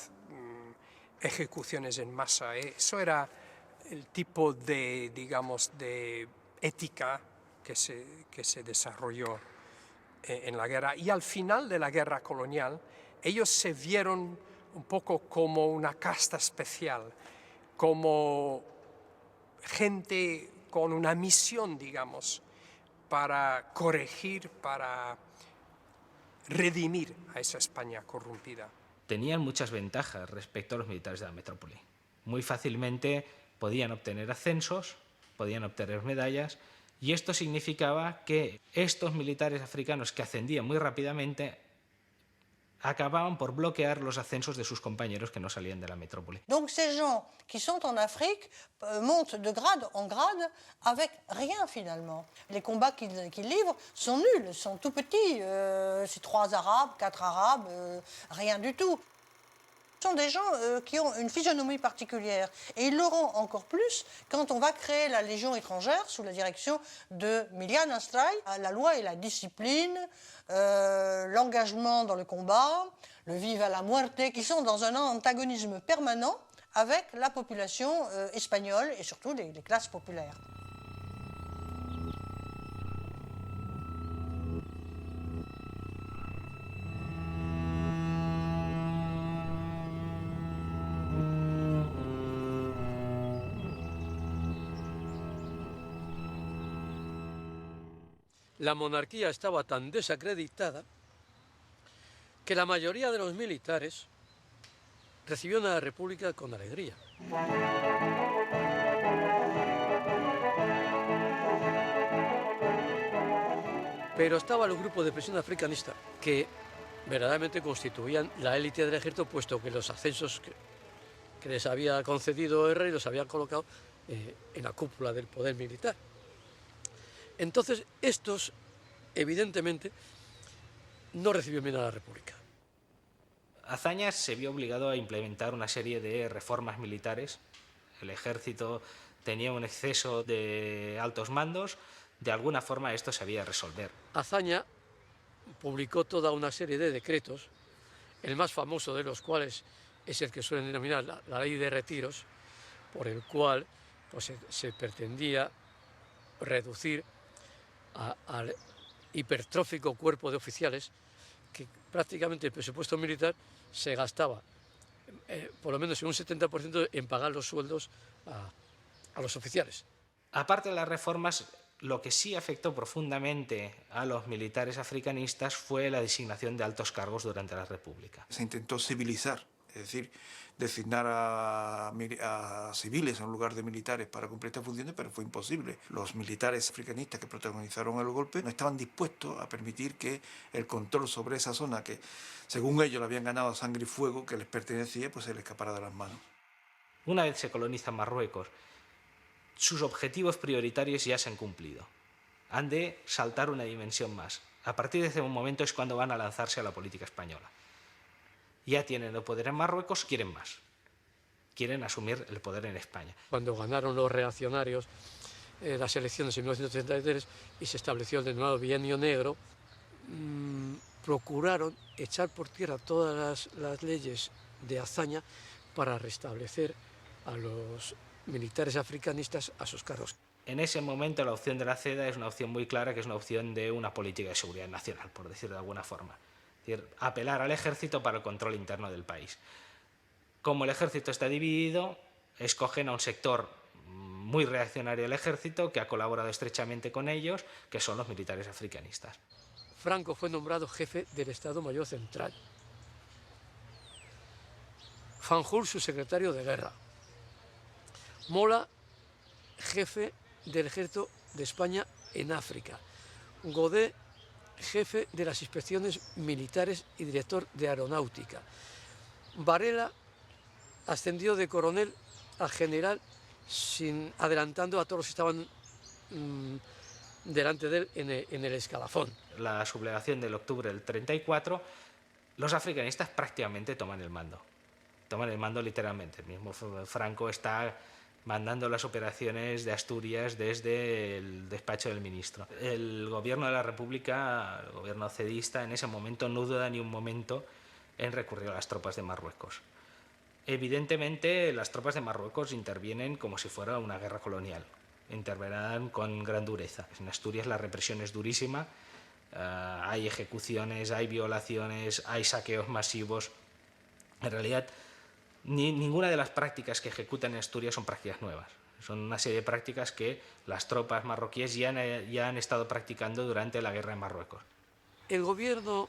ejecuciones en masa. Eso era el tipo de, digamos, de ética que se desarrolló en la guerra. Y al final de la guerra colonial, ellos se vieron un poco como una casta especial, como gente con una misión, digamos, para corregir, para redimir a esa España corrompida. Tenían muchas ventajas respecto a los militares de la metrópoli. Muy fácilmente podían obtener ascensos, podían obtener medallas, y esto significaba que estos militares africanos que ascendían muy rápidamente acababan por bloquear los ascensos de sus compañeros que no salían de la metrópoli. Donc ces gens qui sont en Afrique montent de grade en grade avec rien finalement. Les combats qu'ils livrent sont nuls, sont tout petits. C'est 3 Arabes, 4 Arabes, rien du tout. Ce sont des gens qui ont une physionomie particulière. Et ils l'auront encore plus quand on va créer la Légion étrangère sous la direction de Milian Astray. La loi et la discipline, l'engagement dans le combat, le vive à la muerte, qui sont dans un antagonisme permanent avec la population espagnole et surtout les classes populaires. La monarquía estaba tan desacreditada que la mayoría de los militares recibieron a la República con alegría. Pero estaba el grupo de presión africanista que verdaderamente constituían la élite del ejército, puesto que los ascensos que les había concedido el rey los había colocado en la cúpula del poder militar. Entonces, estos, evidentemente, no recibieron bien a la República. Azaña se vio obligado a implementar una serie de reformas militares. El ejército tenía un exceso de altos mandos. De alguna forma esto se había de resolver. Azaña publicó toda una serie de decretos, el más famoso de los cuales es el que suelen denominar la ley de retiros, por el cual pues, se pretendía reducir al hipertrófico cuerpo de oficiales, que prácticamente el presupuesto militar se gastaba por lo menos en un 70% en pagar los sueldos a los oficiales. Aparte de las reformas, lo que sí afectó profundamente a los militares africanistas fue la designación de altos cargos durante la República. Se intentó civilizar, es decir, designar a civiles en lugar de militares para cumplir estas funciones, pero fue imposible. Los militares africanistas que protagonizaron el golpe no estaban dispuestos a permitir que el control sobre esa zona que, según ellos, le habían ganado a sangre y fuego, que les pertenecía, pues se les escapara de las manos. Una vez se coloniza Marruecos, sus objetivos prioritarios ya se han cumplido. Han de saltar una dimensión más. A partir de ese momento es cuando van a lanzarse a la política española. Ya tienen el poder en Marruecos, quieren más. Quieren asumir el poder en España. Cuando ganaron los reaccionarios las elecciones en 1933 y se estableció el denominado Bienio Negro, procuraron echar por tierra todas las leyes de Azaña para restablecer a los militares africanistas a sus cargos. En ese momento la opción de la CEDA es una opción muy clara, que es una opción de una política de seguridad nacional, por decirlo de alguna forma. Es decir, apelar al ejército para el control interno del país. Como el ejército está dividido, escogen a un sector muy reaccionario del ejército que ha colaborado estrechamente con ellos, que son los militares africanistas. Franco fue nombrado jefe del Estado Mayor Central. Fanjul, su secretario de guerra. Mola, jefe del ejército de España en África. Godet, jefe de las inspecciones militares y director de aeronáutica. Varela ascendió de coronel a general, adelantando a todos los que estaban delante de él en el escalafón. La sublevación del octubre del 34, los africanistas prácticamente toman el mando. Toman el mando literalmente. El mismo Franco está mandando las operaciones de Asturias desde el despacho del ministro. El gobierno de la República, el gobierno cedista, en ese momento no duda ni un momento en recurrir a las tropas de Marruecos. Evidentemente, las tropas de Marruecos intervienen como si fuera una guerra colonial. Intervenirán con gran dureza. En Asturias la represión es durísima, hay ejecuciones, hay violaciones, hay saqueos masivos. En realidad, Ninguna de las prácticas que ejecutan en Asturias son prácticas nuevas. Son una serie de prácticas que las tropas marroquíes ya han estado practicando durante la guerra en Marruecos. El gobierno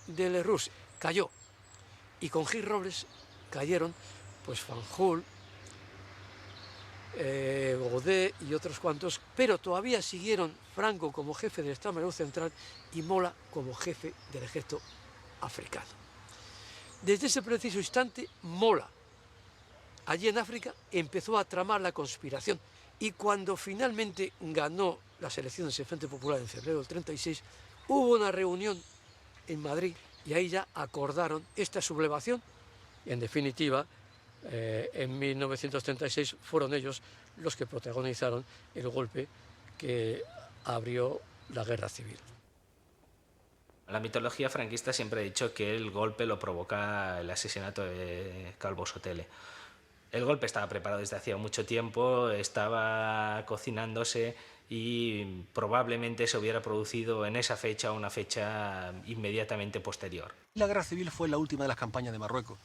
de Lerroux cayó y con Gil Robles cayeron pues Fanjul, Godet y otros cuantos, pero todavía siguieron Franco como jefe del Estado Mayor Central y Mola como jefe del ejército africano. Desde ese preciso instante, Mola, allí en África, empezó a tramar la conspiración y cuando finalmente ganó las elecciones del Frente Popular en febrero del 36, hubo una reunión en Madrid y ahí ya acordaron esta sublevación y en definitiva en 1936 fueron ellos los que protagonizaron el golpe que abrió la guerra civil. La mitología franquista siempre ha dicho que el golpe lo provoca el asesinato de Calvo Sotelo. El golpe estaba preparado desde hacía mucho tiempo, estaba cocinándose y probablemente se hubiera producido en esa fecha o una fecha inmediatamente posterior. La guerra civil fue la última de las campañas de Marruecos.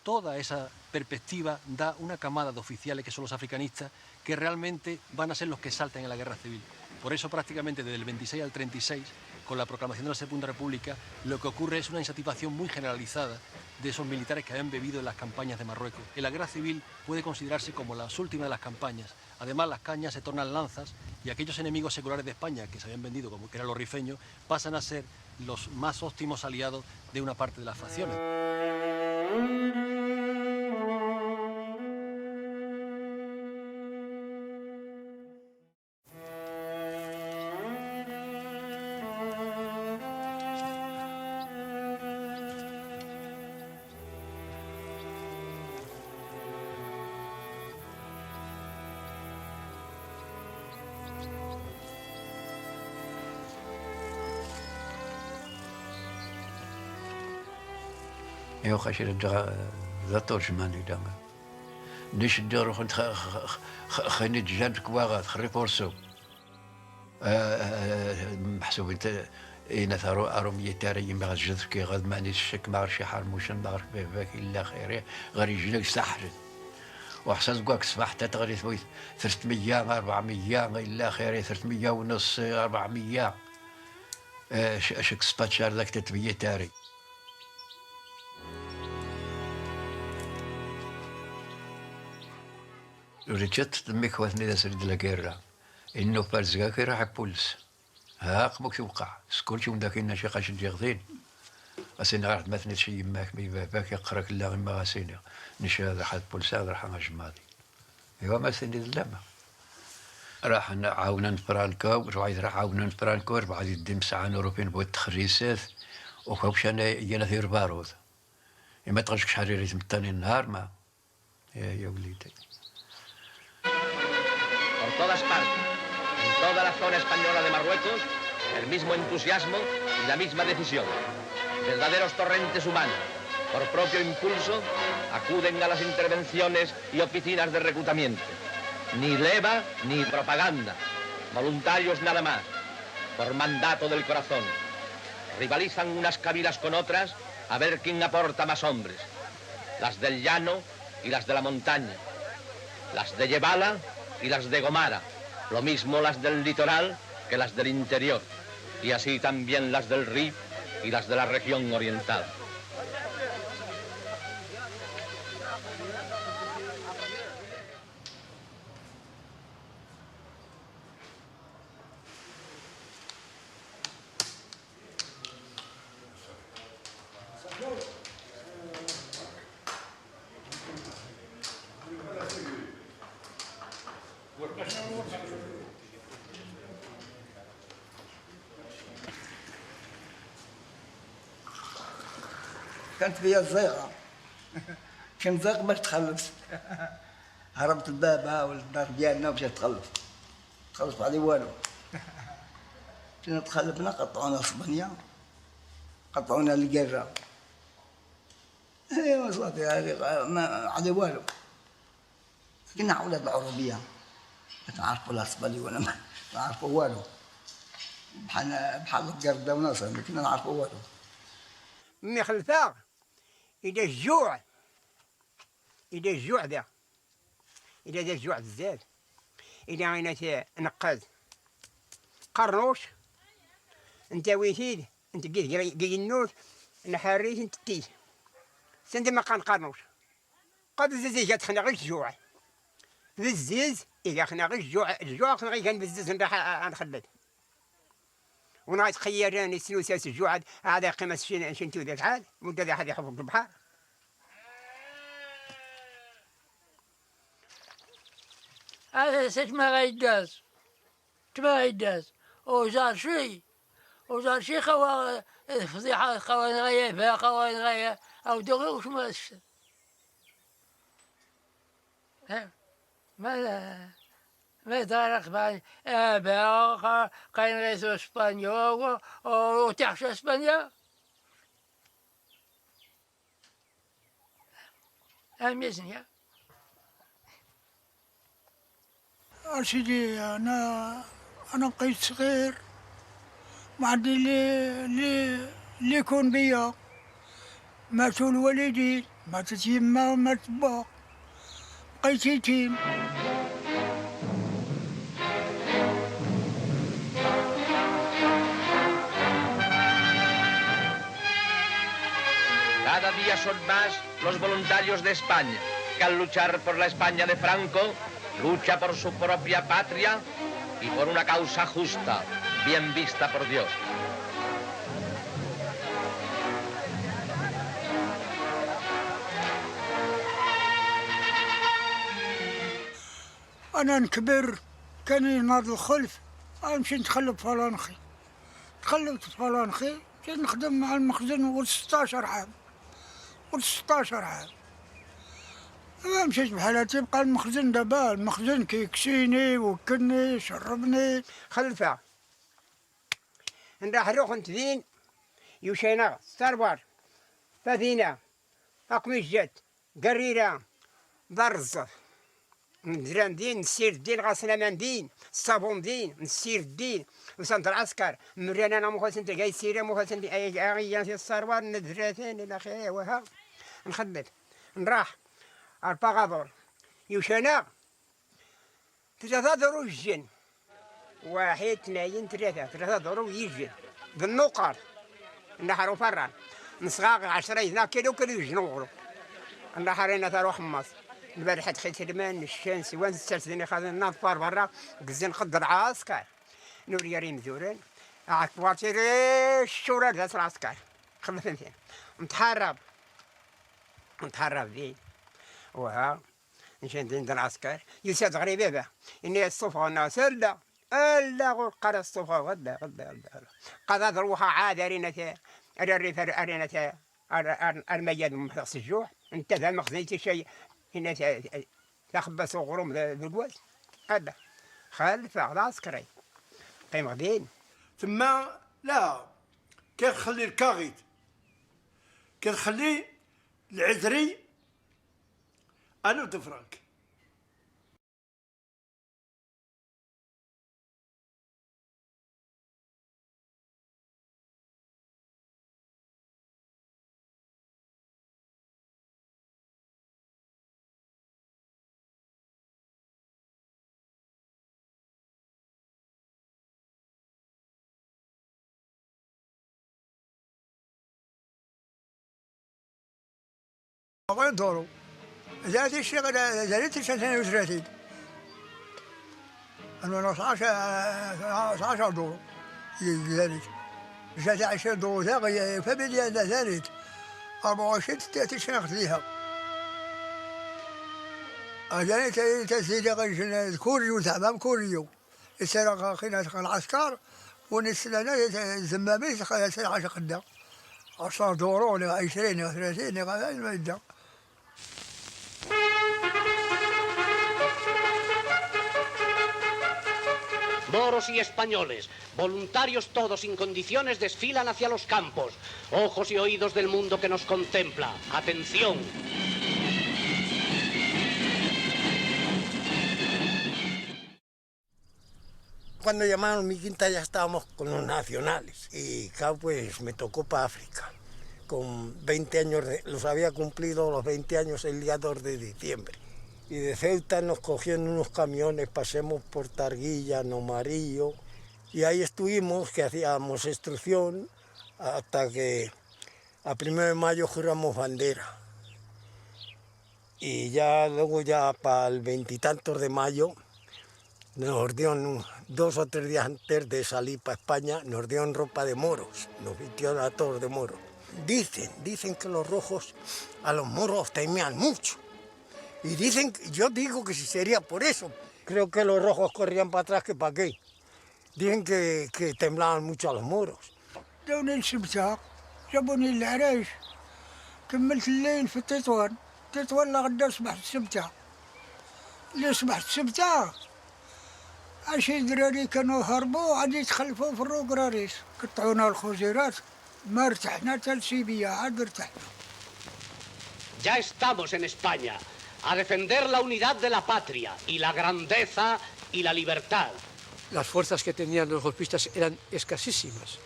Toda esa perspectiva da una camada de oficiales que son los africanistas que realmente van a ser los que salten en la guerra civil. Por eso prácticamente desde el 26 al 36, con la proclamación de la Segunda República, lo que ocurre es una insatisfacción muy generalizada de esos militares que habían bebido en las campañas de Marruecos. En la guerra civil puede considerarse como las últimas de las campañas. Además, las cañas se tornan lanzas y aquellos enemigos seculares de España que se habían vendido, como que eran los rifeños, pasan a ser los más óptimos aliados de una parte de las facciones. يو خشير ذا ترجماني دام نيش الدور خنت خيني جانت كواغا خري كورسو محسوب انت اين ثارو اروميه تاري ما غجذ كي غد ماني الشك ما غير شي حرموشن ما غير باك الا خيري غير يجي لك سحر وحساس كواك صباح تغري ثويت 300 400 الا خيري 300 ونص 400 شك سباتشار ذاك تتبيه تاري رجعت ميكوثني ذا سرد لاكيرا انه فارزقا كي راح بولس هاك موك يوقع سكولتي من ذاك الناشي قاش ديغدين اسينا غير مثني شي يماك مي باباك يقراك لا غير ما غاسينا نشي هذا حد بولس هذا راح غجماضي ايوا ما سندي اللامه راح عاونا فرانكو وعايد راح عاونا فرانكو 4 يديم ساعه اوروبيين بغيت تخريسات وكوبش انا يانا ثير بارود ما تغشك شحال ريت ثاني النهار ما يا وليدي. Por todas partes, en toda la zona española de Marruecos, el mismo entusiasmo y la misma decisión. Verdaderos torrentes humanos, por propio impulso, acuden a las intervenciones y oficinas de reclutamiento. Ni leva ni propaganda, voluntarios nada más, por mandato del corazón. Rivalizan unas cabilas con otras a ver quién aporta más hombres, las del llano y las de la montaña, las de Yebala y las de Gomara, lo mismo las del litoral que las del interior, y así también las del Rif y las de la región oriental. كانت فيا الزيغه كنت زيغ باش تخلص هربت لبابها والدار ديالنا ومشيت تخلص علي والو كنا تخلفنا قطعونا صبنيه قطعونا القره ايوا صافي ما علي والو كنا اولاد العروبيه ما تعرفوا لا صبلي ولا ما نعرفوا والو بحال القرده وناصر ما كنا نعرفوا والو مي خلفا إلى الجوع ذا إلى ذا الجوع بزاف إلى عينات نقاز قرنوش انت ويتيد انت قينوش نحريت انت تيت سند ما قرنوش قد الزيز جات خنا غير الجوع بالزيز إذا خنا غير الجوع خنا غير كان بالزيز نروح نخلد ونغاية تخيراني سلوساس الجوع هذا قيمة شنتو ذاك عاد وانت ذا حد يحفظ البحر هذا ما غيداز وزار شي خوا فضيحة خوان غاية أو دغري وش ما الشر ما تعرف بعد كاين غير اسبانيا وتحشى اسبانيا أميزني أسيدي أنا بقيت صغير ما عندي اللي يكون بيا ماتوا الوالدين ماتت يما ومات با بقيت يتيم Cada día son más los voluntarios de España, que al luchar por la España de Franco, lucha por su propia patria y por una causa justa, bien vista por Dios. أنا نكبر كان يناض الخلف نمشي نتخلف فلانخي تخلفت فلانخي مشيت نخدم مع المخزن ولد 16 عام ما مشيت بحالاتي بقى المخزن دابا المخزن كيكسيني وكلني يشربني خلفة نروح روخنت ذين يوشينا ستاربار فاذينا أقميجات قريرة ضرزة مدران دين نسير الدين غاسنا من دين الصابون دين نسير الدين وسنت العسكر مرينا انا مخلص انت جاي سيري مخلص انت اي في الصروار ندراتين الى اخره وها نخدم نراح الباغادور يوشنا 3 دروج جن 1 2 3 دروج يجي بالنقر نحرو فران نصغاغ 10 كيلو يجنورو نحرينا تروح مصر البارحة دخلت المان الشمس وين السلسلة خذنا نطفر برا قزن خضر عسكر نوري ريم زورين عكبرتي الشورى ذات العسكر خلفين فين نتحرب ذي وها نشد عند العسكر يساد غريبة به إني الصفة الناس إلا غور قرا الصفة غدا قضى ضروحها عاد أرينا الريف أرينا المياد محرص الجوع انت ذا مخزنتي شيء هنا تخبص غروم بالقواس هذا خلف على عسكري قيم غدين ثم لا كتخلي الكاغيت كتخلي العذري أنا وتفرانك وين دورو؟ زادت الشغل زادت 32 أنا 12 دورو زادت جات 20 دورو ثانية فبدي أنا زادت 24 تشنقت ليها أجاني تزيد غير كوريو تمام كوريو السنة خينا العسكر ونسلنا زمامي سنة 10 قدام 10 دورو ولا 20 ولا 30 ما يبدا Moros y españoles, voluntarios todos sin condiciones, desfilan hacia los campos. Ojos y oídos del mundo que nos contempla. ¡Atención! Cuando llamaron mi quinta ya estábamos con los nacionales y claro, pues me tocó para África. con 20 años, los había cumplido los 20 años el día 2 de diciembre. Y de Ceuta nos cogieron unos camiones, pasemos por Targuilla, Nomarillo, y ahí estuvimos, que hacíamos instrucción, hasta que a 1 de mayo juramos bandera. Y ya luego, ya para el 20 y tantos de mayo, nos dieron 2 o 3 días antes de salir para España, nos dieron ropa de moros, nos vistieron a todos de moros. Dicen que los rojos a los moros temían mucho. Y dicen, yo digo que si sería por eso. Creo que los rojos corrían para atrás que para qué. Dicen que temblaban mucho a los moros. جاوني الشمسة جابوني العرايش كملت الليل في تطوان لغدا صبحت السبتة اللي صبحت السبتة 10 دراري كانوا هربوا عاد يتخلفوا في الروكراريس قطعونا الخزيرات ما ارتحنا حتى لسيبيا عاد ارتحنا. Ya estamos en España a defender la unidad de la patria y la grandeza y la libertad. Las fuerzas que tenían los golpistas eran escasísimas.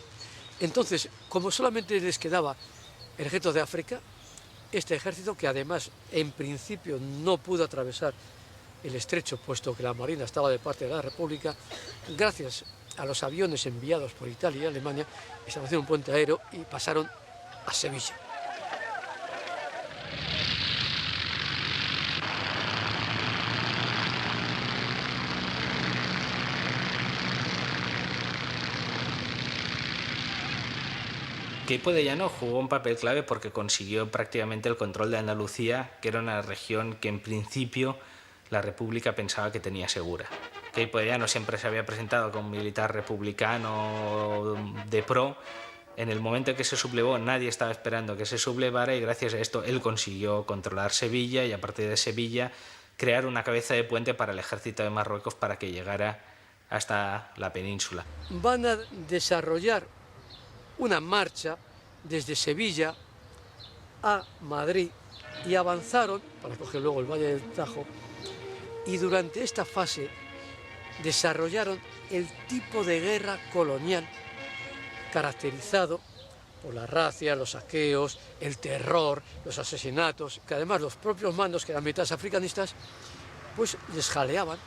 Entonces, como solamente les quedaba el ejército de África, este ejército, que además en principio no pudo atravesar el estrecho, puesto que la Marina estaba de parte de la República, gracias a los aviones enviados por Italia y Alemania, establecieron un puente aéreo y pasaron a Sevilla. Queipo de Llano jugó un papel clave porque consiguió prácticamente el control de Andalucía, que era una región que en principio la República pensaba que tenía segura. Queipo de Llano siempre se había presentado como un militar republicano de pro. En el momento en que se sublevó, nadie estaba esperando que se sublevara, y gracias a esto él consiguió controlar Sevilla y a partir de Sevilla crear una cabeza de puente para el ejército de Marruecos para que llegara hasta la península. Van a desarrollar una marcha desde Sevilla a Madrid y avanzaron para coger luego el Valle del Tajo, y durante esta fase desarrollaron el tipo de guerra colonial caracterizado por la racia, los saqueos, el terror, los asesinatos, que además los propios mandos, que eran mitad africanistas, pues les jaleaban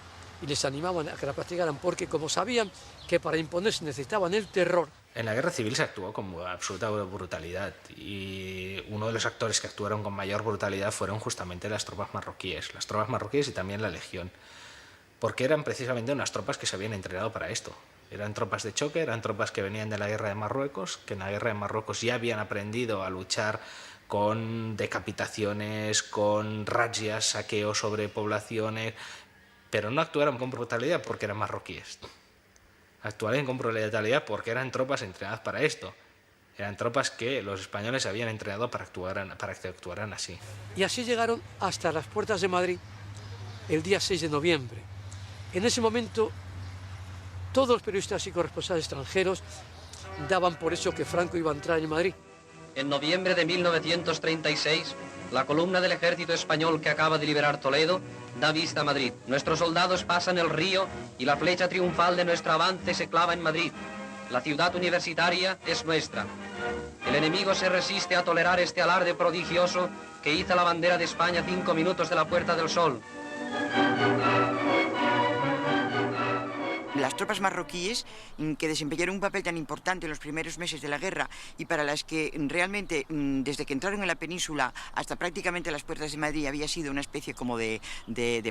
y les animaban a que la practicaran, porque como sabían que para imponerse necesitaban el terror. En la guerra civil se actuó con absoluta brutalidad, y uno de los actores que actuaron con mayor brutalidad fueron justamente las tropas marroquíes y también la Legión, porque eran precisamente unas tropas que se habían entrenado para esto. Eran tropas de choque, eran tropas que venían de la guerra de Marruecos, que en la guerra de Marruecos ya habían aprendido a luchar con decapitaciones, con razzias, saqueos sobre poblaciones, pero no actuaron con brutalidad porque eran marroquíes. Actuaron con brutalidad porque eran tropas entrenadas para esto. Eran tropas que los españoles habían entrenado para que actuaran así. Y así llegaron hasta las puertas de Madrid el día 6 de noviembre. En ese momento, todos los periodistas y corresponsales extranjeros daban por hecho que Franco iba a entrar en Madrid. En noviembre de 1936, la columna del ejército español que acaba de liberar Toledo da vista a Madrid. Nuestros soldados pasan el río y la flecha triunfal de nuestro avance se clava en Madrid. La ciudad universitaria es nuestra. El enemigo se resiste a tolerar este alarde prodigioso que hizo la bandera de España a 5 minutos de la Puerta del Sol. Las tropas marroquíes, que desempeñaron un papel tan importante en los primeros meses de la guerra y para las que realmente desde que entraron en la península hasta prácticamente las puertas de Madrid había sido una especie como de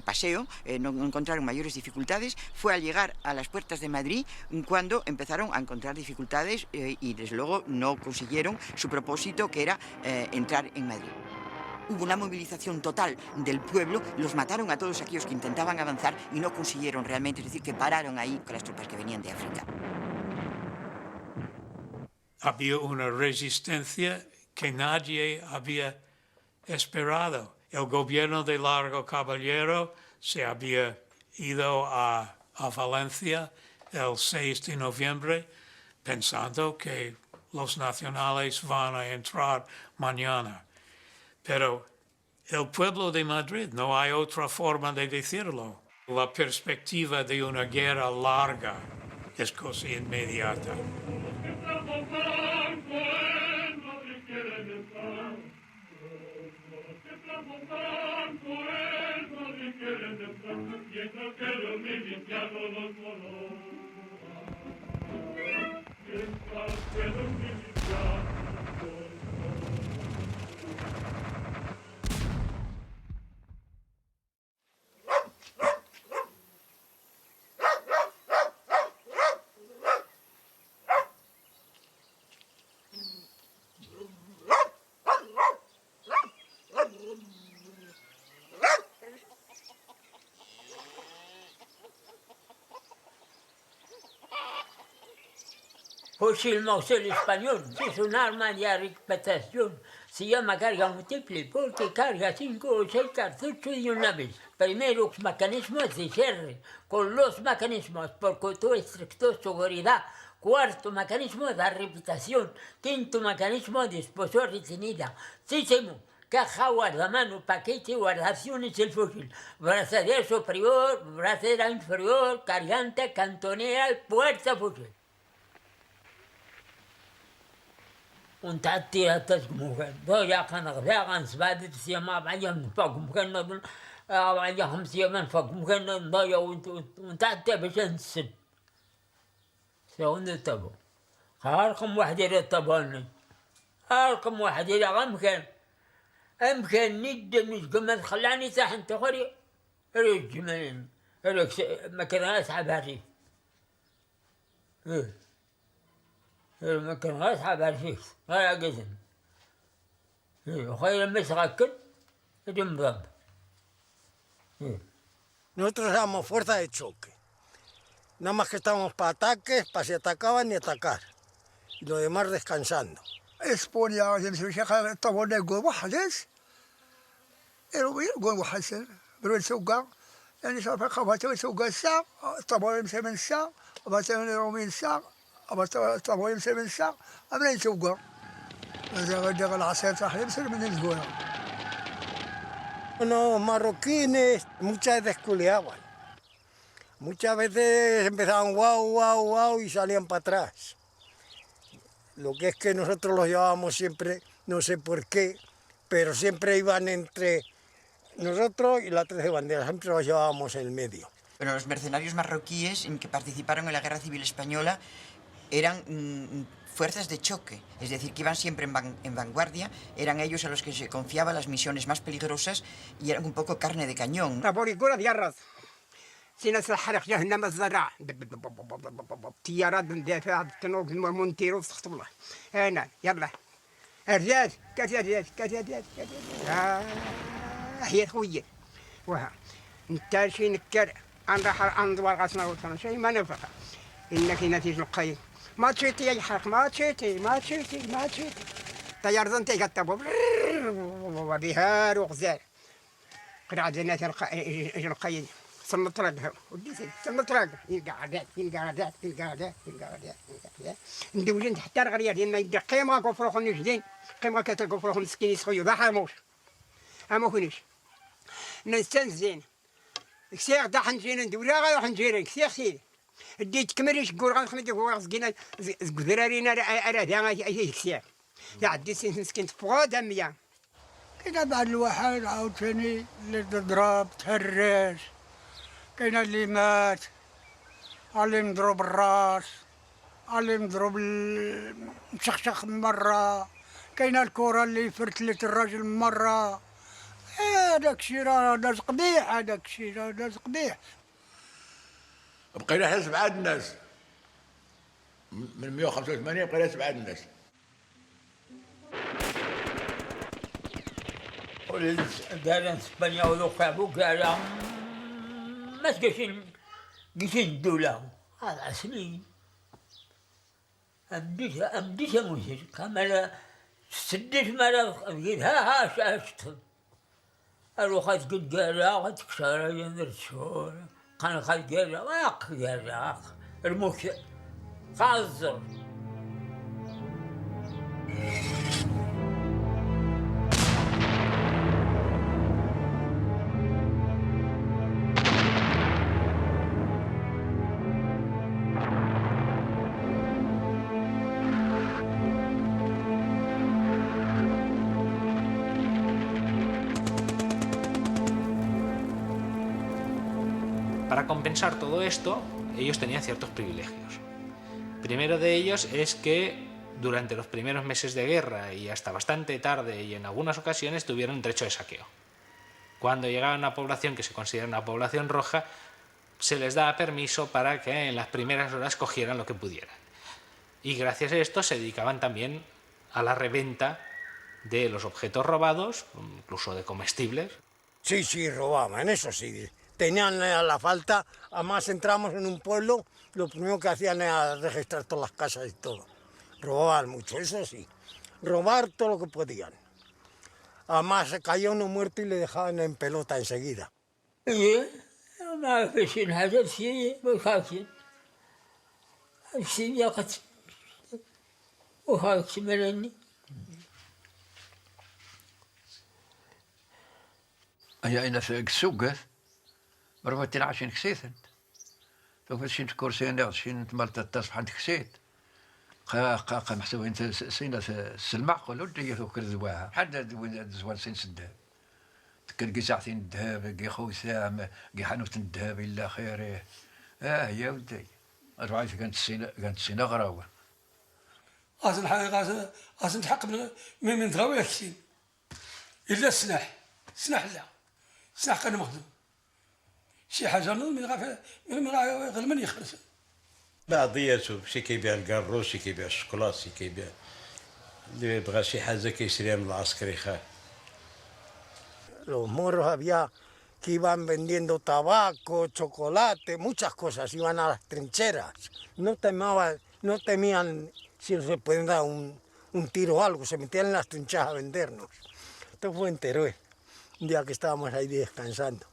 paseo, no encontraron mayores dificultades, fue al llegar a las puertas de Madrid cuando empezaron a encontrar dificultades y desde luego no consiguieron su propósito, que era entrar en Madrid. Hubo una movilización total del pueblo, los mataron a todos aquellos que intentaban avanzar y no consiguieron realmente, es decir, que pararon ahí con las tropas que venían de África. Había una resistencia que nadie había esperado. El gobierno de Largo Caballero se había ido a Valencia el 6 de noviembre pensando que los nacionales van a entrar mañana. Pero el pueblo de Madrid, no hay otra forma de decirlo. La perspectiva de una guerra larga es cosa inmediata. Fósilmente el español es un arma de recaptación. Se llama carga múltiple porque carga 5 o 6 cartuchos de una vez. Primero, mecanismos de cierre, con los mecanismos por coto estricto seguridad. Cuarto, mecanismo de reputación. Quinto, mecanismo de exposición retenida. Séptimo, caja, guardamano, paquete, guardaciones del fusil. Brazadera superior, brazadera inferior, cargante, cantonera, puerta fusil. وانت تتمكن ضيع كان غدا غنسباد تسيا ما بعيا فوق ممكن بعيا 5 أيام فوق ممكن نضيع وانت باش نسد ساون الطبو رقم واحد إلى الطباني رقم واحد إلى غمكن أمكن ند كما تخلاني ساحن تخري ريج من ريك ما كان أصحاب هاري ما كان أصحاب هاري هاي قسم خير ما يسغكن يدمضب. Nosotros éramos fuerza de choque. Nada más que estábamos para ataques, para si atacaban ni atacar. Y lo demás descansando. اسبانيا يمشي شي طبعا يقول وحدث يقول وحسن برود سوقا يعني صار خبطه سوقا الساعه طبعا يمشي من الساعه وبعدين يومين الساعه طبعا يمشي من الساعه امرين سوقا هذا غدا العصير صح يمشي من الزهوره. Los marroquines muchas veces culeaban. Muchas veces empezaban guau y salían para atrás. Lo que es que nosotros los llevábamos siempre, no sé por qué, pero siempre iban entre nosotros y la 13 banderas, siempre los llevábamos en el medio. Pero los mercenarios marroquíes que participaron en la Guerra Civil Española eran fuerzas de choque, es decir, que iban siempre en vanguardia, eran ellos a los que se confiaban las misiones más peligrosas y eran un poco carne de cañón. سينا الحرق جهنم الزراع طيارات مدافع تنوق المونتيرو استغفر الله هنا يلا الرجال كذا هي خويا وها انت شي نكر انا راح انظر غاسنا وصلنا شيء ما نفع انك نتيجه القيم ما تشيتي يا حرق ما تشيتي طيار زنتي كتبوا بهار وغزال قرع جنات القيم صمت رقها وديتي صمت رقها القعدات ندولين حتى الغريات ديالنا يدي قيمه كفروخ نجدين قيمه كتلقفروخ مسكين يسخيو ذا حرموش اما كونيش نستنزين كسير دا حنجين ندورا غا حنجيرين كسير سيدي ديت كمريش كور غنخمد كور غزكينا زكدرارينا راه دا اي كسير يعدي سين مسكين تفوا دميا كاين بعض الواحد عاوتاني اللي تضرب تهرس كاين اللي مات اللي مضروب الراس اللي مضروب مشخشخ مرة كاين الكرة اللي فرتلت الراجل مرة هذاك الشيء راه ناس قبيح هذاك الشيء راه ناس قبيح. بقينا حنا 7 الناس من 185 بقينا 7 الناس. دارن اسبانيا ولوكابو قال ما تقاشين الدولة هذا سنين أمديش موسيقى كما سديت مرة بقيت ها شاشتهم الوقت قد قال غتكسر يندر شهور كان قد قال واق قال الموت خازر. Para compensar todo esto, ellos tenían ciertos privilegios. primero de ellos es que durante los primeros meses de guerra y hasta bastante tarde y en algunas ocasiones tuvieron derecho de saqueo. Cuando llegaba una población que se considera una población roja, se les daba permiso para que en las primeras horas cogieran lo que pudieran. Y gracias a esto se dedicaban también a la reventa de los objetos robados, incluso de comestibles. Sí, sí, robaban, eso sí. Tenían la falta, además entramos en un pueblo, lo primero que hacían era registrar todas las casas y todo. Robaban mucho, eso sí. Robar todo lo que podían. Además se caía uno muerto y le dejaban en pelota enseguida. ما فيش حاجة شيء وخاكين الشيء ياقت وخاك مني هي أنا في السوق مرة عشان كسيثن ثم شين كورسين شين مرت تصبح عند كسيت قا محسوب انت سينا سلمع قولوا لي ذوك الزواها حد زوال سين سدها كان كي ساعتين الذهب كي خوسام كي حانوت الذهب الا خيره يا ودي روايتي كانت السينا غراوه غاسن حقيقة غاسن تحق من تغاوي كشين الا السلاح لا السلاح كان مخدوم شي حاجه من غير من يخرج بعضياته شي كيبيع الكاروس شي كيبيع الشوكولاط شي كيبيع اللي بغى شي حاجه كيشريها من العسكري خاه. Los moros había que iban vendiendo tabaco, chocolate, muchas cosas, iban a las trincheras. No temían si se pueden dar un tiro o algo, se metían en las trincheras a vendernos. Esto fue en Teruel, un día que estábamos ahí descansando.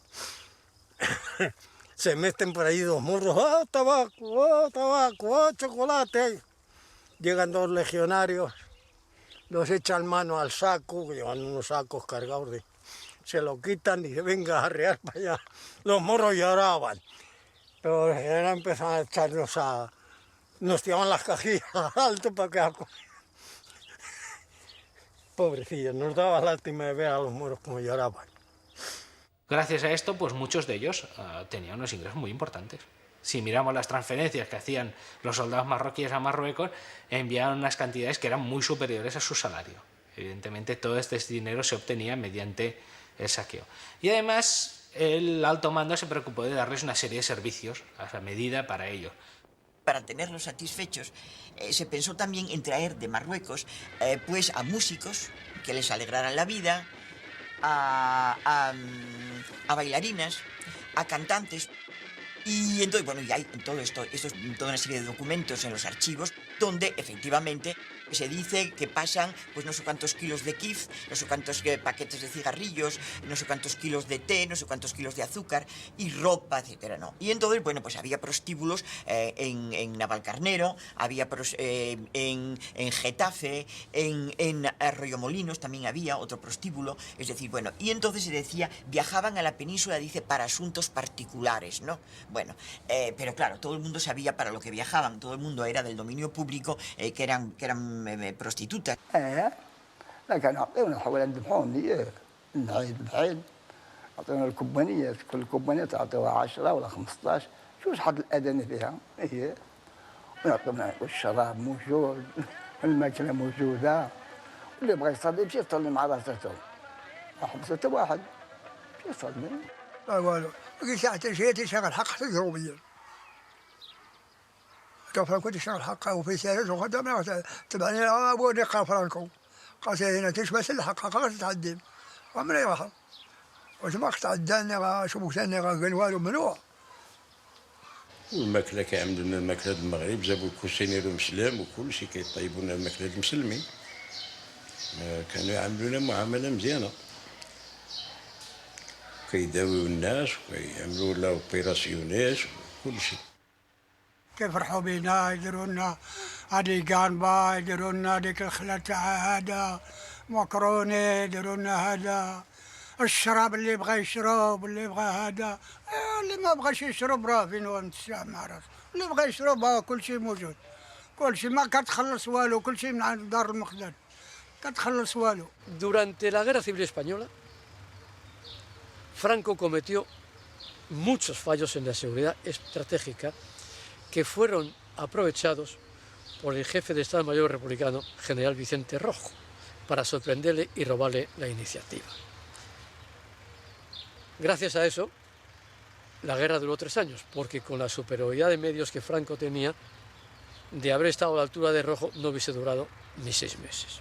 Se meten por ahí dos morros, tabaco, chocolate. Llegan dos legionarios, los echan mano al saco, llevan unos sacos cargados de... Se lo quitan y se venga a arrear para allá. Los morros lloraban. Pero los legionarios empezaron a echarnos a... Nos tiraban las cajillas alto para que... Pobrecillos, nos daba lástima de ver a los moros como lloraban. Gracias a esto, pues muchos de ellos tenían unos ingresos muy importantes. Si miramos las transferencias que hacían los soldados marroquíes a Marruecos, enviaban unas cantidades que eran muy superiores a su salario. Evidentemente, todo este dinero se obtenía mediante el saqueo. Y además, el alto mando se preocupó de darles una serie de servicios a medida para ellos. Para tenerlos satisfechos, se pensó también en traer de Marruecos pues a músicos que les alegraran la vida, a bailarinas, a cantantes. Y entonces, bueno, y hay en todo esto es toda una serie de documentos en los archivos donde efectivamente se dice que pasan pues no sé cuántos kilos de kif, no sé cuántos paquetes de cigarrillos, no sé cuántos kilos de té, no sé cuántos kilos de azúcar y ropa, etcétera, ¿no? Y entonces, bueno, pues había prostíbulos en Navalcarnero, había en Getafe, en Arroyomolinos también había otro prostíbulo, es decir, bueno, y entonces se decía, viajaban a la península, dice, para asuntos particulares, ¿no? Bueno, pero claro, todo el mundo sabía para lo que viajaban, todo el mundo era del dominio público, que eran prostitutas. لا كانوا يعطيونا حوالي ذبحوني نعيد بعيد يعطيونا الكوبانيات كل كوبانية تعطيوها 10 ولا 15 شوف حد الأذان فيها هي ويعطونا والشراب موجود الماكلة موجودة واللي يبغى يصلي يمشي يصلي مع راسته ما حبسوا حتى واحد يصلي لا والو ساعة شيء تشغل حق تجربيا كان كنت شغل حقه وفي سيارة وخدم تبعني أبو نقا فرانكو قاس هنا تشبس الحق قاس تعدم ومن يروح وما تعدلنا شو بكتنا قنوال ومنوع الماكلة كيعملوا لنا الماكلة المغرب جابوا الكوسينير مسلم وكل شيء كيطيبوا لنا الماكلة المسلمين كانوا يعاملونا معاملة مزيانة كيداويو الناس وكيعملوا لنا اوبيراسيونات وكل شيء كيفرحوا بينا يديروا لنا هادي قانبا يديروا لنا هذيك الخلا تاع هذا مكرونه يديروا لنا هذا الشراب اللي يبغى يشرب اللي يبغى هذا اللي ما بغاش يشرب راه فين هو متسع مع راسه اللي بغى يشرب كل شيء موجود كل شيء ما كتخلص والو كل شيء من عند دار المخزن كتخلص والو. Durante la Guerra Civil Española, Franco cometió muchos fallos en la seguridad estratégica que fueron aprovechados por el jefe de Estado Mayor republicano, general Vicente Rojo, para sorprenderle y robarle la iniciativa. Gracias a eso, la guerra duró 3 años, porque con la superioridad de medios que Franco tenía, de haber estado a la altura de Rojo no hubiese durado ni 6 meses.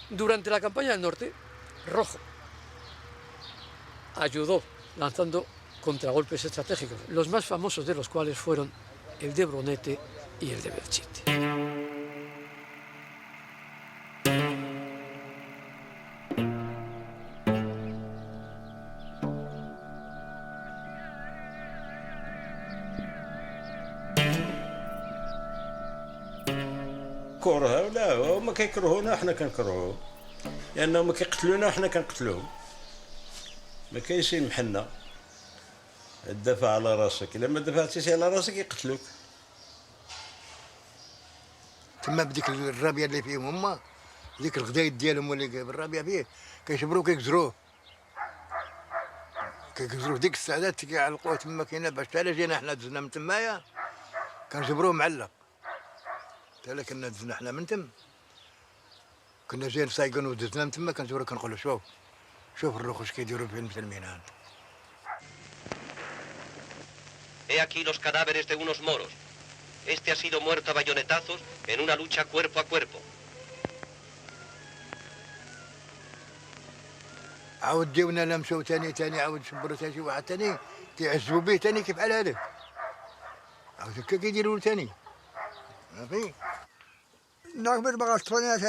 Durante la campaña del norte, Rojo ayudó lanzando contragolpes estratégicos, los más famosos de los cuales fueron el de Brunete y el de Belchite. كره لا هما كيكرهونا وحنا كنكرهوهم لانهم كيقتلونا وحنا كنقتلوهم ما كاينش شي محنه الدفع على راسك الا ما دفعتيش على راسك يقتلوك تما بديك الرابيه اللي فيهم هما ديك الغدايد ديالهم ولا بالرابيه فيه كيشبروه كيكزروه ديك الساعات كيعلقوه تما كاينه باش حتى جينا حنا دزنا من تمايا كنجبروه معلق حتى كنا دزنا حنا من تم كنا جايين صايقين ودزنا من تما كنجبروه كنقولوا شوف الرخص كيديروا في المينان. He aquí los cadáveres de unos moros. Este ha sido muerto a bayonetazos en una lucha cuerpo a cuerpo. عاود جاونا لمسوا تاني عاود شبروا شي واحد تاني كيعزوا به تاني كيف على هذاك عاود هكا كيديروا تاني صافي نعمر بغا تفنات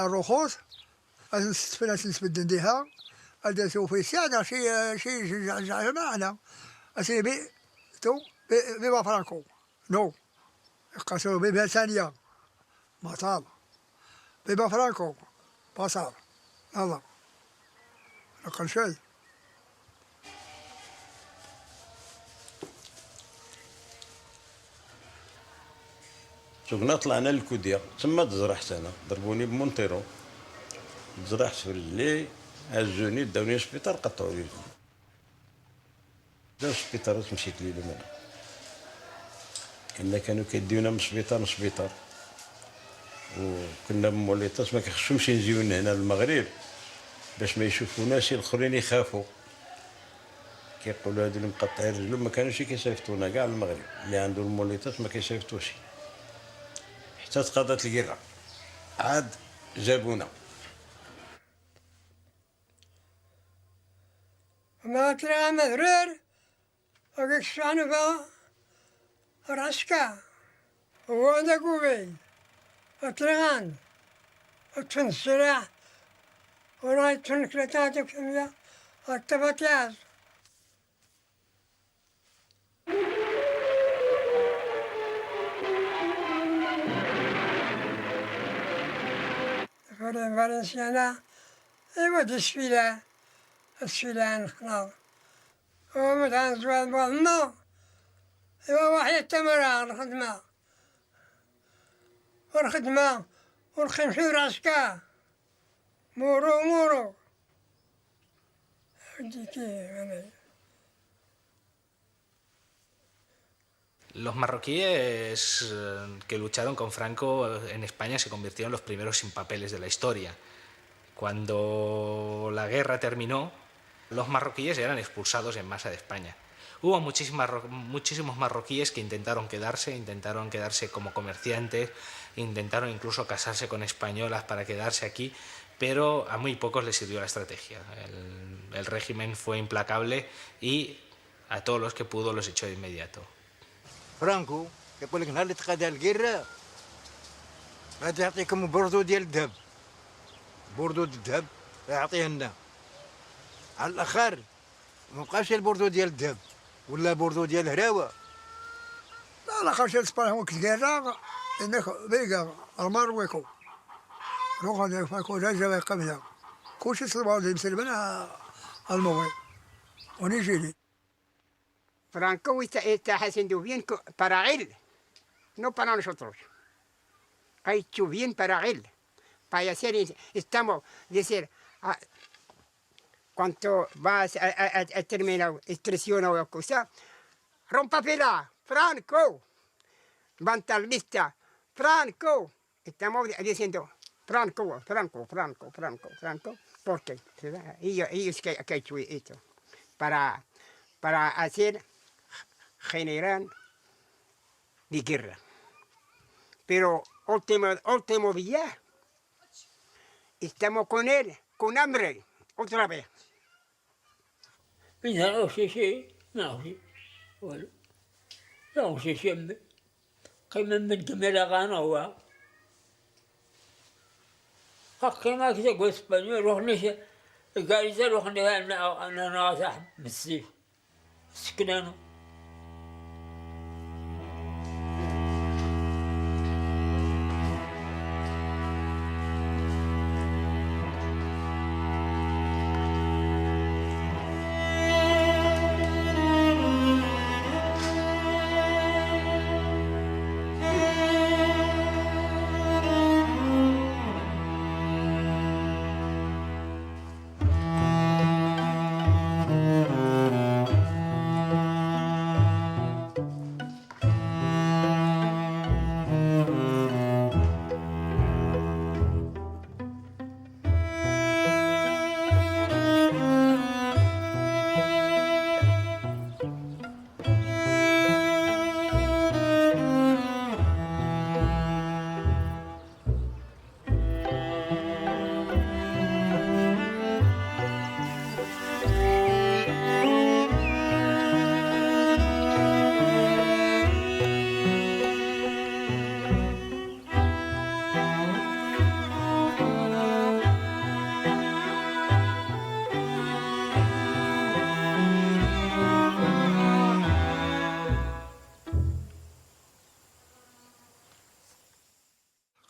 الرخوص نستفنا نسبد نديها هذا سوف يساعد شي معنا اسي بي تو بي فرانكو نو قاسوا بي ثانيه ما صار بي فرانكو ما صار الله أقل شيء شوفنا طلعنا للكوديا تما تزرحت انا ضربوني بمونتيرو تزرحت في الليل هزوني داوني للسبيطار قطعوا لي داو السبيطار مشيت لي لمنا إلا كانوا كيديونا من سبيطار لسبيطار وكنا بموليطاس ما كيخصهمش نجيو هنا للمغرب باش ما يشوفوناش الاخرين يخافوا كيقولوا هادو اللي مقطعين رجلهم ما كانوش كيصيفطونا كاع للمغرب اللي عنده الموليطات ما كيصيفطوش حتى تقاضات القرعه عاد جابونا ما طلع مهرر وكشانو فا راسكا ووانا قوي اطلعان وتنسرع وراي تنكلتاتك كمية التباتياز فالنسيانا ايوا دي السفيلة نخلاو ومتعن زوال بالنا ايوا واحد التمرة الخدمة والخمسين راسكا Moro. Los marroquíes que lucharon con Franco en España se convirtieron en los primeros sin papeles de la historia. Cuando la guerra terminó, los marroquíes eran expulsados en masa de España. Hubo muchísimos marroquíes que intentaron quedarse como comerciantes, intentaron incluso casarse con españolas para quedarse aquí, pero a muy pocos les sirvió la estrategia. El régimen fue implacable y a todos los que pudo los echó de inmediato. فرانكو يقول لك نهار اللي تقاد القرة غادي يعطيكم بردو ديال الذهب يعطيه لنا على الاخر مابقاش البردو ديال الذهب ولا بردو ديال الهراوه لا خرج الصباح وقت القرة انك بيقى المرويكو روح هذا فاكو رجع قبلها كلشي صلبوا زي مسلمنا الموي ونيجي لي Franco está haciendo bien para él, no para nosotros. Ha hecho bien para él. Para hacer, estamos, decir, cuando vas a terminar expresión o cosa, rompapela, Franco, van a estar lista Franco, estamos diciendo Franco, porque ellos que han hecho esto, para hacer general de guerra. Pero último día, estamos con él, con hambre, otra vez. No sé, bueno, no sé siempre. Que من كمل غنوا حقنا كذا قوي اسبانيول رحنا قاعد رحنا انا ناصح بالسيف سكنانو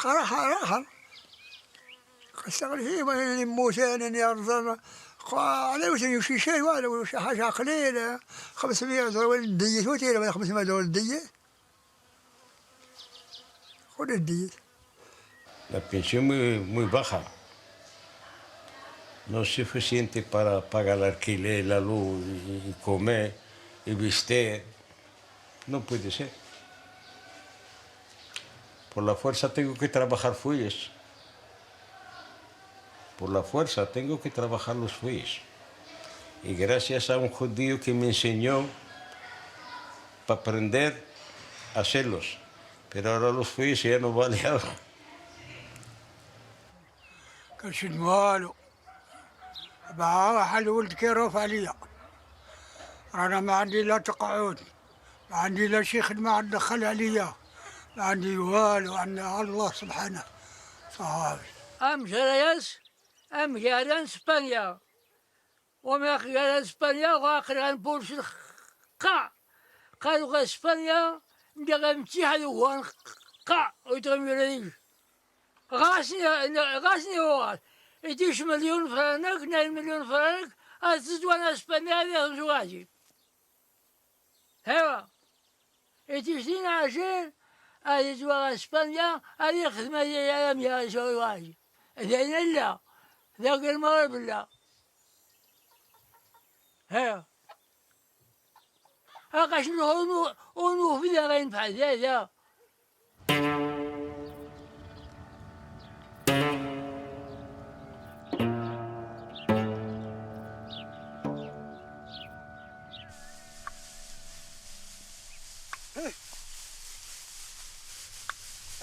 راح اشتغل فيه ما موسان يرزر على وش يمشي شيء ولا وش حاجة قليلة 500 دولار دية وتيرة 500 دولار دية خذ الدية. La pensión muy baja, no es suficiente para pagar el alquiler, la luz, y comer, y vestir, no puede ser. Por la fuerza tengo que trabajar fuelles. Por la fuerza tengo que trabajar los fuelles. Y gracias a un judío que me enseñó para aprender a hacerlos. Pero ahora los fuelles ya no valen algo. كنشد والو واحد ولد كيروف عليا انا ما عندي لا تقعد ما عندي لا شي خدمه دخل عليا ما عندي والو عندنا الله سبحانه صافي ام جريان اسبانيا وما جريان اسبانيا واخر غنبولش قالوا اسبانيا ندير امتحان ويتغمر غاسني هو يديش مليون فرنك 2 مليون فرنك أتزوان اسبانيا هذه زواجي هوا يديش لينا عشان هذه زواج اسبانيا هذه خدمة ديال يا زواجي ذانا لا ذاك المغرب لا هوا هاكاش نروحو في ذا غينفع ذا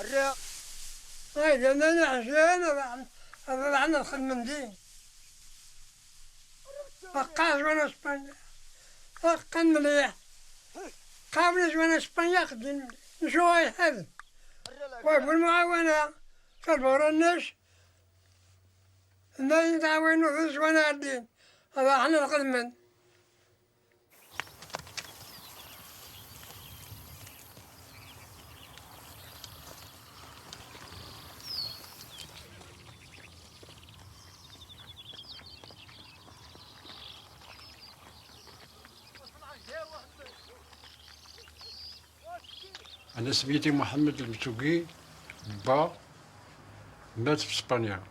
الرياض طيب انا عشان هذا عندنا الخدمة دي بقاش وانا اسبانيا قن مليح قابلت وانا اسبانيا خدم نشوي هذا وبالمعاونة كالبورا الناس الناس يتعاونوا في الزوانا الدين هذا احنا الخدمة أنا سميتي محمد المسوقي با مات في إسبانيا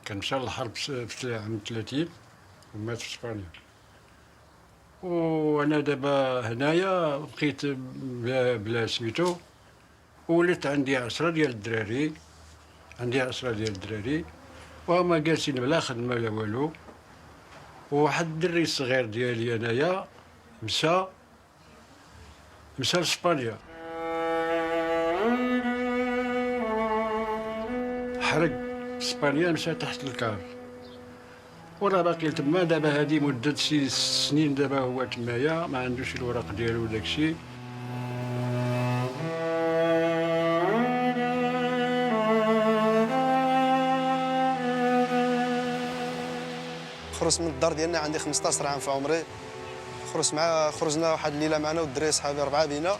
كان مشى للحرب في عام 30 ومات في إسبانيا وأنا دابا هنايا بقيت بلا سميتو ولات عندي 10 ديال الدراري، وهما جالسين بلا خدمة لا والو. وواحد الدري الصغير ديالي انايا مشى لإسبانيا، حرق إسبانيا، مشى تحت الكار وراه باقي تما. دابا هادي مدة 6 سنين دابا هو تمايا، ما عندوش الوراق ديالو وداكشي. خرجت من الدار ديالنا عندي 15 عام في عمري. خرجنا واحد الليله معنا والدراري صحابي 4 بينا،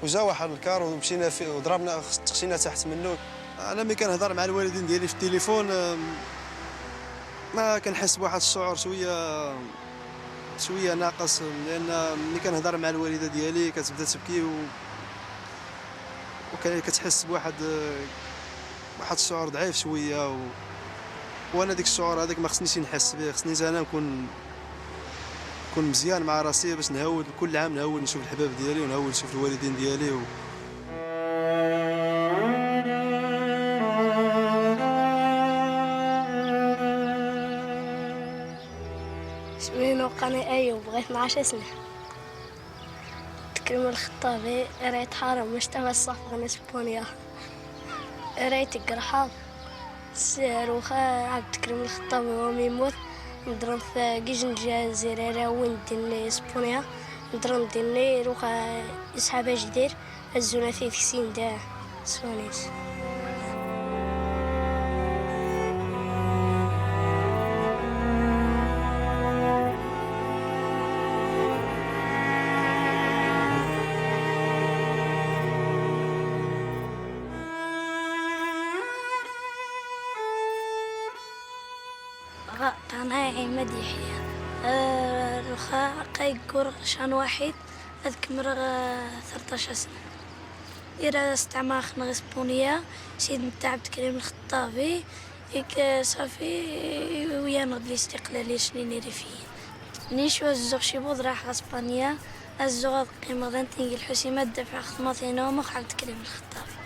وجا واحد الكار ومشينا فيه وضربنا، خشينا تحت منه. انا ملي كنهضر مع الوالدين ديالي في التليفون ما كنحس بواحد الشعور شويه ناقص، لان ملي كنهضر مع الوالده ديالي كتبدا تبكي وكتحس بواحد الشعور ضعيف شويه وانا ديك الشعور هذاك ما خصنيش نحس به. خصني انا نكون مزيان مع راسي باش نهود كل عام، نهود نشوف الحباب ديالي ونهود نشوف الوالدين ديالي اسمي نوقاني أيوب، بغيت 12 سنة. تكريم الخطابي، قريت حرم مجتمع الصفغ إسبانيا، قريت قرحة روخا عبد الكريم الخطابي وميمور. ندرم في كيجن الجزائر وين ديني إسبانيا، ندرم ديني روخا إسحابة جدير الزونا في سين دا سونيس. أنا عماد يحيى رخاء قيقور شان واحد أذكر 13 سنة. إذا استعمار خنا إسبانيا سيد نتاع عبد الكريم الخطابي هيك صافي ويا نغدي استقلالية سنين ريفيين. نيشو الزوغ شي بود راح إسبانيا الزوغ قيمة ذنتي الحسيمات دفع خدمتين ومخ عبد الكريم الخطابي.